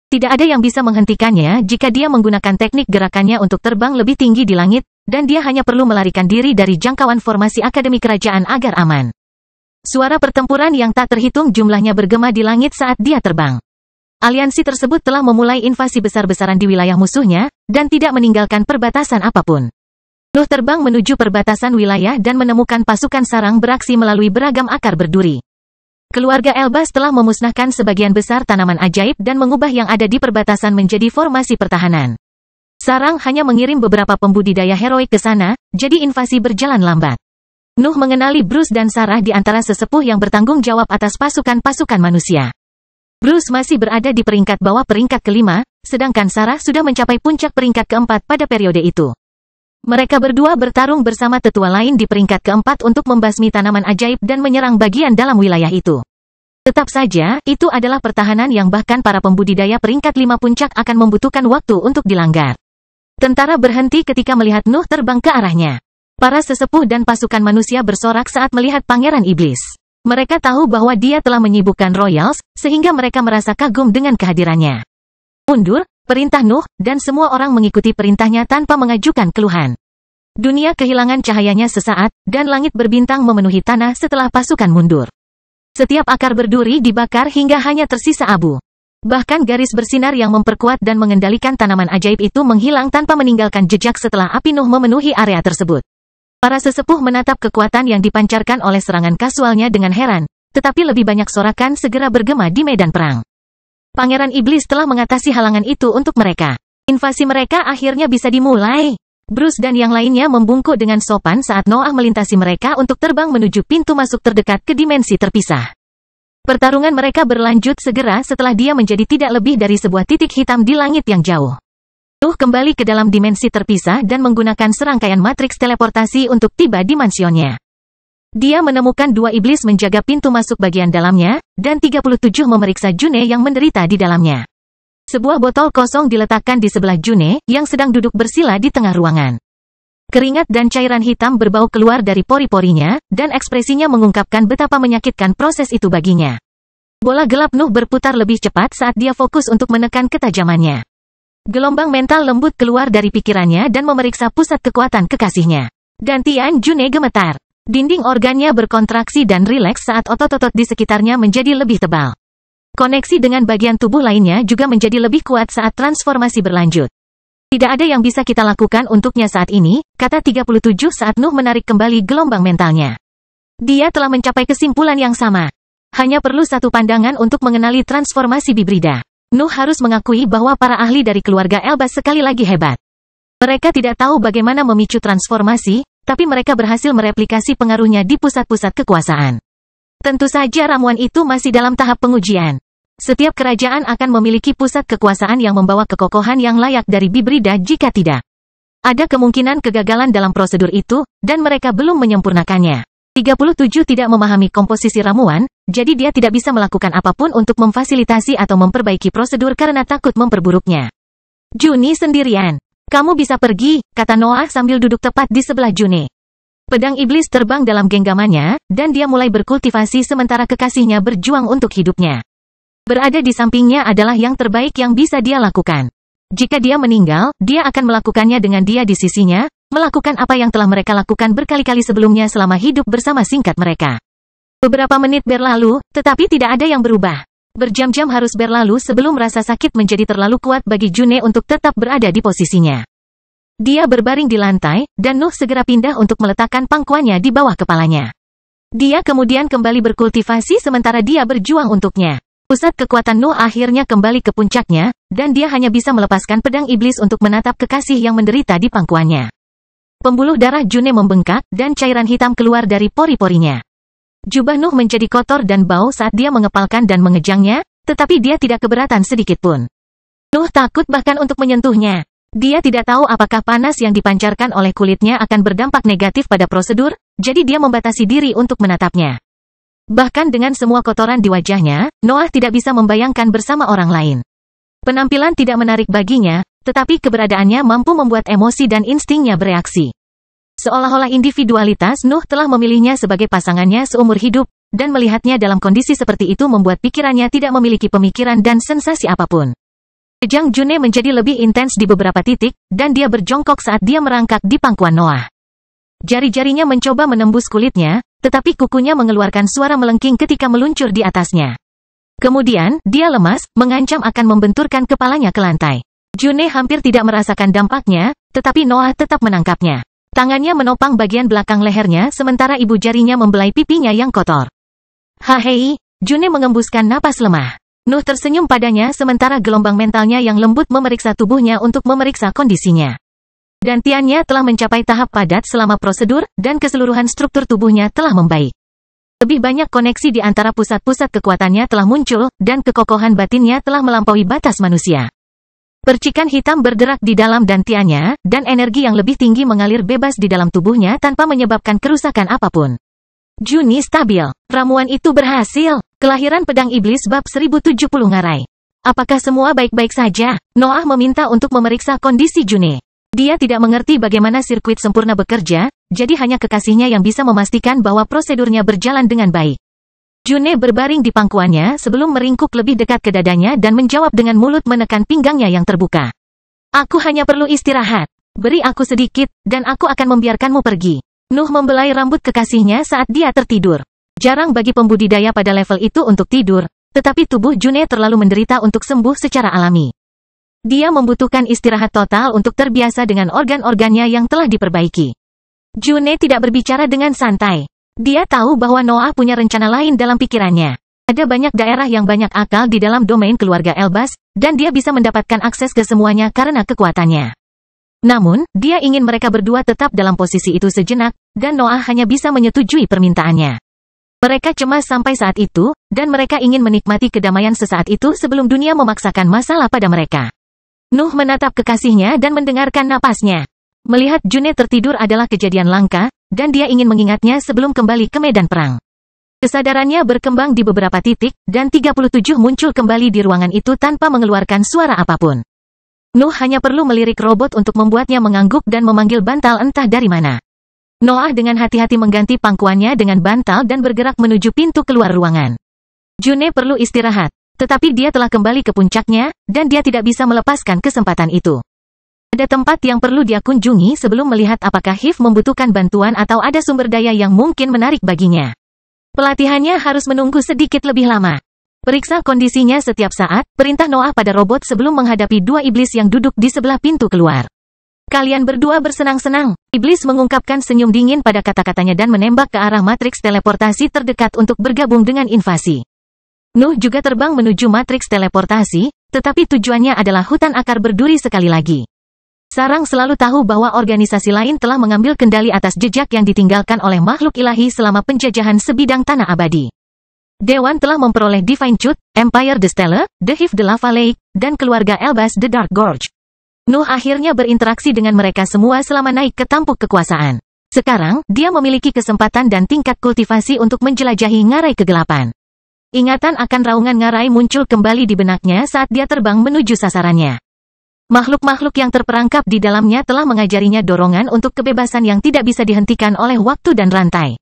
Tidak ada yang bisa menghentikannya jika dia menggunakan teknik gerakannya untuk terbang lebih tinggi di langit, dan dia hanya perlu melarikan diri dari jangkauan formasi Akademi Kerajaan agar aman. Suara pertempuran yang tak terhitung jumlahnya bergema di langit saat dia terbang. Aliansi tersebut telah memulai invasi besar-besaran di wilayah musuhnya, dan tidak meninggalkan perbatasan apapun. Nuh terbang menuju perbatasan wilayah dan menemukan pasukan sarang beraksi melalui beragam akar berduri. Keluarga Elbas telah memusnahkan sebagian besar tanaman ajaib dan mengubah yang ada di perbatasan menjadi formasi pertahanan. Sarang hanya mengirim beberapa pembudidaya heroik ke sana, jadi invasi berjalan lambat. Nuh mengenali Bruce dan Sarah di antara sesepuh yang bertanggung jawab atas pasukan-pasukan manusia. Bruce masih berada di peringkat bawah peringkat kelima, sedangkan Sarah sudah mencapai puncak peringkat keempat pada periode itu. Mereka berdua bertarung bersama tetua lain di peringkat keempat untuk membasmi tanaman ajaib dan menyerang bagian dalam wilayah itu. Tetap saja, itu adalah pertahanan yang bahkan para pembudidaya peringkat 5 puncak akan membutuhkan waktu untuk dilanggar. Tentara berhenti ketika melihat Nuh terbang ke arahnya. Para sesepuh dan pasukan manusia bersorak saat melihat Pangeran Iblis. Mereka tahu bahwa dia telah menyibukkan Royals, sehingga mereka merasa kagum dengan kehadirannya. Mundur, perintah Nuh, dan semua orang mengikuti perintahnya tanpa mengajukan keluhan. Dunia kehilangan cahayanya sesaat, dan langit berbintang memenuhi tanah setelah pasukan mundur. Setiap akar berduri dibakar hingga hanya tersisa abu. Bahkan garis bersinar yang memperkuat dan mengendalikan tanaman ajaib itu menghilang tanpa meninggalkan jejak setelah api Nuh memenuhi area tersebut. Para sesepuh menatap kekuatan yang dipancarkan oleh serangan kasualnya dengan heran, tetapi lebih banyak sorakan segera bergema di medan perang. Pangeran Iblis telah mengatasi halangan itu untuk mereka. Invasi mereka akhirnya bisa dimulai. Bruce dan yang lainnya membungkuk dengan sopan saat Noah melintasi mereka untuk terbang menuju pintu masuk terdekat ke dimensi terpisah. Pertarungan mereka berlanjut segera setelah dia menjadi tidak lebih dari sebuah titik hitam di langit yang jauh. Nuh kembali ke dalam dimensi terpisah dan menggunakan serangkaian matriks teleportasi untuk tiba di mansionnya. Dia menemukan 2 iblis menjaga pintu masuk bagian dalamnya, dan 37 memeriksa June yang menderita di dalamnya. Sebuah botol kosong diletakkan di sebelah June, yang sedang duduk bersila di tengah ruangan. Keringat dan cairan hitam berbau keluar dari pori-porinya, dan ekspresinya mengungkapkan betapa menyakitkan proses itu baginya. Bola gelap Nuh berputar lebih cepat saat dia fokus untuk menekan ketajamannya. Gelombang mental lembut keluar dari pikirannya dan memeriksa pusat kekuatan kekasihnya. Dan Tian June gemetar. Dinding organnya berkontraksi dan rileks saat otot-otot di sekitarnya menjadi lebih tebal. Koneksi dengan bagian tubuh lainnya juga menjadi lebih kuat saat transformasi berlanjut. Tidak ada yang bisa kita lakukan untuknya saat ini, kata 37 saat Nuh menarik kembali gelombang mentalnya. Dia telah mencapai kesimpulan yang sama. Hanya perlu satu pandangan untuk mengenali transformasi bibrida. Nuh harus mengakui bahwa para ahli dari keluarga Elbas sekali lagi hebat. Mereka tidak tahu bagaimana memicu transformasi, tapi mereka berhasil mereplikasi pengaruhnya di pusat-pusat kekuasaan. Tentu saja ramuan itu masih dalam tahap pengujian. Setiap kerajaan akan memiliki pusat kekuasaan yang membawa kekokohan yang layak dari bibrida jika tidak. Ada kemungkinan kegagalan dalam prosedur itu, dan mereka belum menyempurnakannya. 37 tidak memahami komposisi ramuan, jadi dia tidak bisa melakukan apapun untuk memfasilitasi atau memperbaiki prosedur karena takut memperburuknya. Juni sendirian. Kamu bisa pergi, kata Noah sambil duduk tepat di sebelah June. Pedang iblis terbang dalam genggamannya, dan dia mulai berkultivasi sementara kekasihnya berjuang untuk hidupnya. Berada di sampingnya adalah yang terbaik yang bisa dia lakukan. Jika dia meninggal, dia akan melakukannya dengan dia di sisinya, melakukan apa yang telah mereka lakukan berkali-kali sebelumnya selama hidup bersama singkat mereka. Beberapa menit berlalu, tetapi tidak ada yang berubah. Berjam-jam harus berlalu sebelum rasa sakit menjadi terlalu kuat bagi June untuk tetap berada di posisinya. Dia berbaring di lantai, dan Nuh segera pindah untuk meletakkan pangkuannya di bawah kepalanya. Dia kemudian kembali berkultivasi sementara dia berjuang untuknya. Pusat kekuatan Nuh akhirnya kembali ke puncaknya, dan dia hanya bisa melepaskan pedang iblis untuk menatap kekasih yang menderita di pangkuannya. Pembuluh darah June membengkak, dan cairan hitam keluar dari pori-porinya. Jubah Nuh menjadi kotor dan bau saat dia mengepalkan dan mengejangnya, tetapi dia tidak keberatan sedikit pun. Nuh takut bahkan untuk menyentuhnya. Dia tidak tahu apakah panas yang dipancarkan oleh kulitnya akan berdampak negatif pada prosedur, jadi dia membatasi diri untuk menatapnya. Bahkan dengan semua kotoran di wajahnya, Noah tidak bisa membayangkan bersama orang lain. Penampilan tidak menarik baginya, tetapi keberadaannya mampu membuat emosi dan instingnya bereaksi. Seolah-olah individualitas Nuh telah memilihnya sebagai pasangannya seumur hidup, dan melihatnya dalam kondisi seperti itu membuat pikirannya tidak memiliki pemikiran dan sensasi apapun. Kejang June menjadi lebih intens di beberapa titik, dan dia berjongkok saat dia merangkak di pangkuan Noah. Jari-jarinya mencoba menembus kulitnya, tetapi kukunya mengeluarkan suara melengking ketika meluncur di atasnya. Kemudian, dia lemas, mengancam akan membenturkan kepalanya ke lantai. June hampir tidak merasakan dampaknya, tetapi Noah tetap menangkapnya. Tangannya menopang bagian belakang lehernya sementara ibu jarinya membelai pipinya yang kotor. Hahei, June mengembuskan napas lemah. Nuh tersenyum padanya sementara gelombang mentalnya yang lembut memeriksa tubuhnya untuk memeriksa kondisinya. Dantiannya telah mencapai tahap padat selama prosedur, dan keseluruhan struktur tubuhnya telah membaik. Lebih banyak koneksi di antara pusat-pusat kekuatannya telah muncul, dan kekokohan batinnya telah melampaui batas manusia. Percikan hitam berderak di dalam dantiannya, dan energi yang lebih tinggi mengalir bebas di dalam tubuhnya tanpa menyebabkan kerusakan apapun. Juni stabil. Ramuan itu berhasil. Kelahiran pedang iblis bab 1070 ngarai. Apakah semua baik-baik saja? Noah meminta untuk memeriksa kondisi June. Dia tidak mengerti bagaimana sirkuit sempurna bekerja, jadi hanya kekasihnya yang bisa memastikan bahwa prosedurnya berjalan dengan baik. June berbaring di pangkuannya sebelum meringkuk lebih dekat ke dadanya dan menjawab dengan mulut menekan pinggangnya yang terbuka. Aku hanya perlu istirahat. Beri aku sedikit, dan aku akan membiarkanmu pergi. Nuh membelai rambut kekasihnya saat dia tertidur. Jarang bagi pembudidaya pada level itu untuk tidur, tetapi tubuh June terlalu menderita untuk sembuh secara alami. Dia membutuhkan istirahat total untuk terbiasa dengan organ-organnya yang telah diperbaiki. June tidak berbicara dengan santai. Dia tahu bahwa Noah punya rencana lain dalam pikirannya. Ada banyak daerah yang banyak akal di dalam domain keluarga Elbaz, dan dia bisa mendapatkan akses ke semuanya karena kekuatannya. Namun, dia ingin mereka berdua tetap dalam posisi itu sejenak, dan Noah hanya bisa menyetujui permintaannya. Mereka cemas sampai saat itu, dan mereka ingin menikmati kedamaian sesaat itu sebelum dunia memaksakan masalah pada mereka. Nuh menatap kekasihnya dan mendengarkan napasnya. Melihat June tertidur adalah kejadian langka, dan dia ingin mengingatnya sebelum kembali ke medan perang. Kesadarannya berkembang di beberapa titik, dan 37 muncul kembali di ruangan itu tanpa mengeluarkan suara apapun. Nuh hanya perlu melirik robot untuk membuatnya mengangguk dan memanggil bantal entah dari mana. Noah dengan hati-hati mengganti pangkuannya dengan bantal dan bergerak menuju pintu keluar ruangan. June perlu istirahat, tetapi dia telah kembali ke puncaknya, dan dia tidak bisa melepaskan kesempatan itu. Ada tempat yang perlu dia kunjungi sebelum melihat apakah Hiv membutuhkan bantuan atau ada sumber daya yang mungkin menarik baginya. Pelatihannya harus menunggu sedikit lebih lama. Periksa kondisinya setiap saat, perintah Noah pada robot sebelum menghadapi dua iblis yang duduk di sebelah pintu keluar. Kalian berdua bersenang-senang. Iblis mengungkapkan senyum dingin pada kata-katanya dan menembak ke arah matriks teleportasi terdekat untuk bergabung dengan invasi. Nuh juga terbang menuju matriks teleportasi, tetapi tujuannya adalah hutan akar berduri sekali lagi. Sarang selalu tahu bahwa organisasi lain telah mengambil kendali atas jejak yang ditinggalkan oleh makhluk ilahi selama penjajahan sebidang tanah abadi. Dewan telah memperoleh Divine Chute, Empire the Stellar, The Hive the Lava Lake, dan keluarga Elbaz the Dark Gorge. Nuh akhirnya berinteraksi dengan mereka semua selama naik ke tampuk kekuasaan. Sekarang, dia memiliki kesempatan dan tingkat kultivasi untuk menjelajahi ngarai kegelapan. Ingatan akan raungan ngarai muncul kembali di benaknya saat dia terbang menuju sasarannya. Makhluk-makhluk yang terperangkap di dalamnya telah mengajarinya dorongan untuk kebebasan yang tidak bisa dihentikan oleh waktu dan rantai.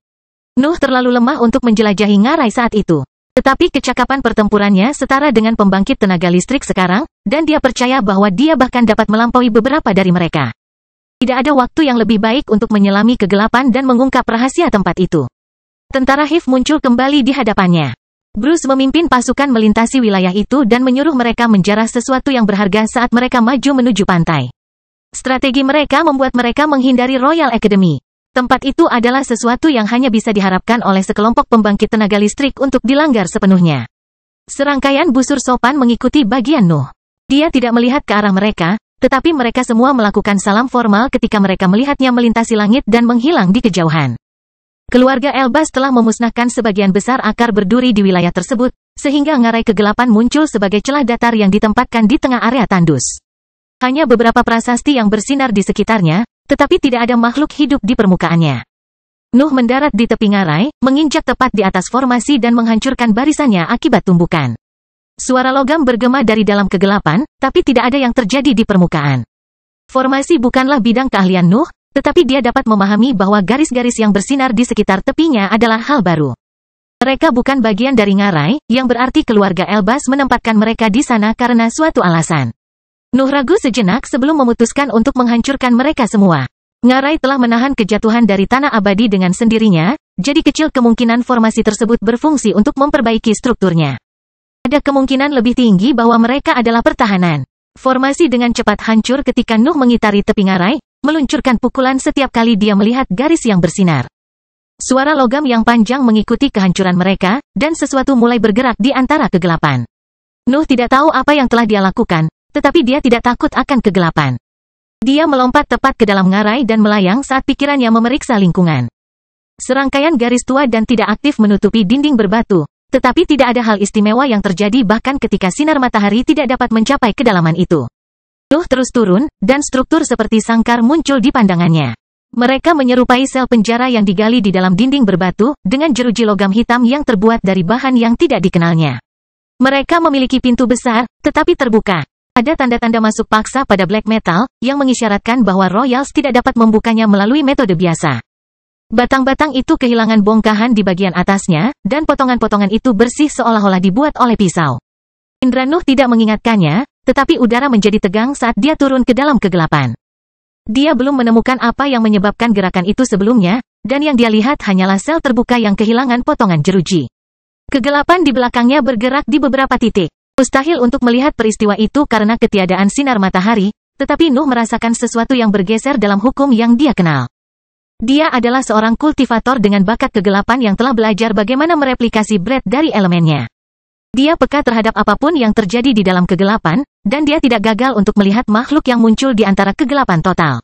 Nuh terlalu lemah untuk menjelajahi ngarai saat itu. Tetapi kecakapan pertempurannya setara dengan pembangkit tenaga listrik sekarang, dan dia percaya bahwa dia bahkan dapat melampaui beberapa dari mereka. Tidak ada waktu yang lebih baik untuk menyelami kegelapan dan mengungkap rahasia tempat itu. Tentara Hiv muncul kembali di hadapannya. Bruce memimpin pasukan melintasi wilayah itu dan menyuruh mereka menjarah sesuatu yang berharga saat mereka maju menuju pantai. Strategi mereka membuat mereka menghindari Royal Academy. Tempat itu adalah sesuatu yang hanya bisa diharapkan oleh sekelompok pembangkit tenaga listrik untuk dilanggar sepenuhnya. Serangkaian busur sopan mengikuti bagian Nuh. Dia tidak melihat ke arah mereka, tetapi mereka semua melakukan salam formal ketika mereka melihatnya melintasi langit dan menghilang di kejauhan. Keluarga Elbaz telah memusnahkan sebagian besar akar berduri di wilayah tersebut, sehingga ngarai kegelapan muncul sebagai celah datar yang ditempatkan di tengah area tandus. Hanya beberapa prasasti yang bersinar di sekitarnya, tetapi tidak ada makhluk hidup di permukaannya. Nuh mendarat di tepi ngarai, menginjak tepat di atas formasi dan menghancurkan barisannya akibat tumbukan. Suara logam bergema dari dalam kegelapan, tapi tidak ada yang terjadi di permukaan. Formasi bukanlah bidang keahlian Nuh, tetapi dia dapat memahami bahwa garis-garis yang bersinar di sekitar tepinya adalah hal baru. Mereka bukan bagian dari ngarai, yang berarti keluarga Elbaz menempatkan mereka di sana karena suatu alasan. Nuh ragu sejenak sebelum memutuskan untuk menghancurkan mereka semua. Ngarai telah menahan kejatuhan dari tanah abadi dengan sendirinya, jadi kecil kemungkinan formasi tersebut berfungsi untuk memperbaiki strukturnya. Ada kemungkinan lebih tinggi bahwa mereka adalah pertahanan. Formasi dengan cepat hancur ketika Nuh mengitari tepi ngarai, meluncurkan pukulan setiap kali dia melihat garis yang bersinar. Suara logam yang panjang mengikuti kehancuran mereka, dan sesuatu mulai bergerak di antara kegelapan. Nuh tidak tahu apa yang telah dia lakukan, tetapi dia tidak takut akan kegelapan. Dia melompat tepat ke dalam ngarai dan melayang saat pikirannya memeriksa lingkungan. Serangkaian garis tua dan tidak aktif menutupi dinding berbatu, tetapi tidak ada hal istimewa yang terjadi bahkan ketika sinar matahari tidak dapat mencapai kedalaman itu. Nuh terus turun, dan struktur seperti sangkar muncul di pandangannya. Mereka menyerupai sel penjara yang digali di dalam dinding berbatu, dengan jeruji logam hitam yang terbuat dari bahan yang tidak dikenalnya. Mereka memiliki pintu besar, tetapi terbuka. Ada tanda-tanda masuk paksa pada black metal, yang mengisyaratkan bahwa Royals tidak dapat membukanya melalui metode biasa. Batang-batang itu kehilangan bongkahan di bagian atasnya, dan potongan-potongan itu bersih seolah-olah dibuat oleh pisau. Indra Nuh tidak mengingatkannya, tetapi udara menjadi tegang saat dia turun ke dalam kegelapan. Dia belum menemukan apa yang menyebabkan gerakan itu sebelumnya, dan yang dia lihat hanyalah sel terbuka yang kehilangan potongan jeruji. Kegelapan di belakangnya bergerak di beberapa titik. Mustahil untuk melihat peristiwa itu karena ketiadaan sinar matahari, tetapi Nuh merasakan sesuatu yang bergeser dalam hukum yang dia kenal. Dia adalah seorang kultivator dengan bakat kegelapan yang telah belajar bagaimana mereplikasi bread dari elemennya. Dia peka terhadap apapun yang terjadi di dalam kegelapan, dan dia tidak gagal untuk melihat makhluk yang muncul di antara kegelapan total.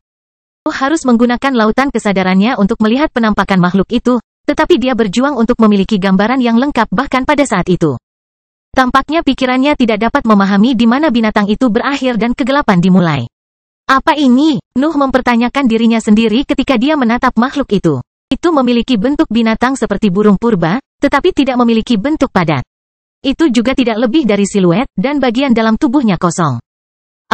Harus menggunakan lautan kesadarannya untuk melihat penampakan makhluk itu, tetapi dia berjuang untuk memiliki gambaran yang lengkap bahkan pada saat itu. Tampaknya pikirannya tidak dapat memahami di mana binatang itu berakhir dan kegelapan dimulai. Apa ini? Nuh mempertanyakan dirinya sendiri ketika dia menatap makhluk itu. Itu memiliki bentuk binatang seperti burung purba, tetapi tidak memiliki bentuk padat. Itu juga tidak lebih dari siluet, dan bagian dalam tubuhnya kosong.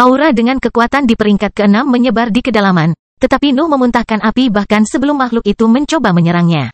Aura dengan kekuatan di peringkat ke-6 menyebar di kedalaman, tetapi Nuh memuntahkan api bahkan sebelum makhluk itu mencoba menyerangnya.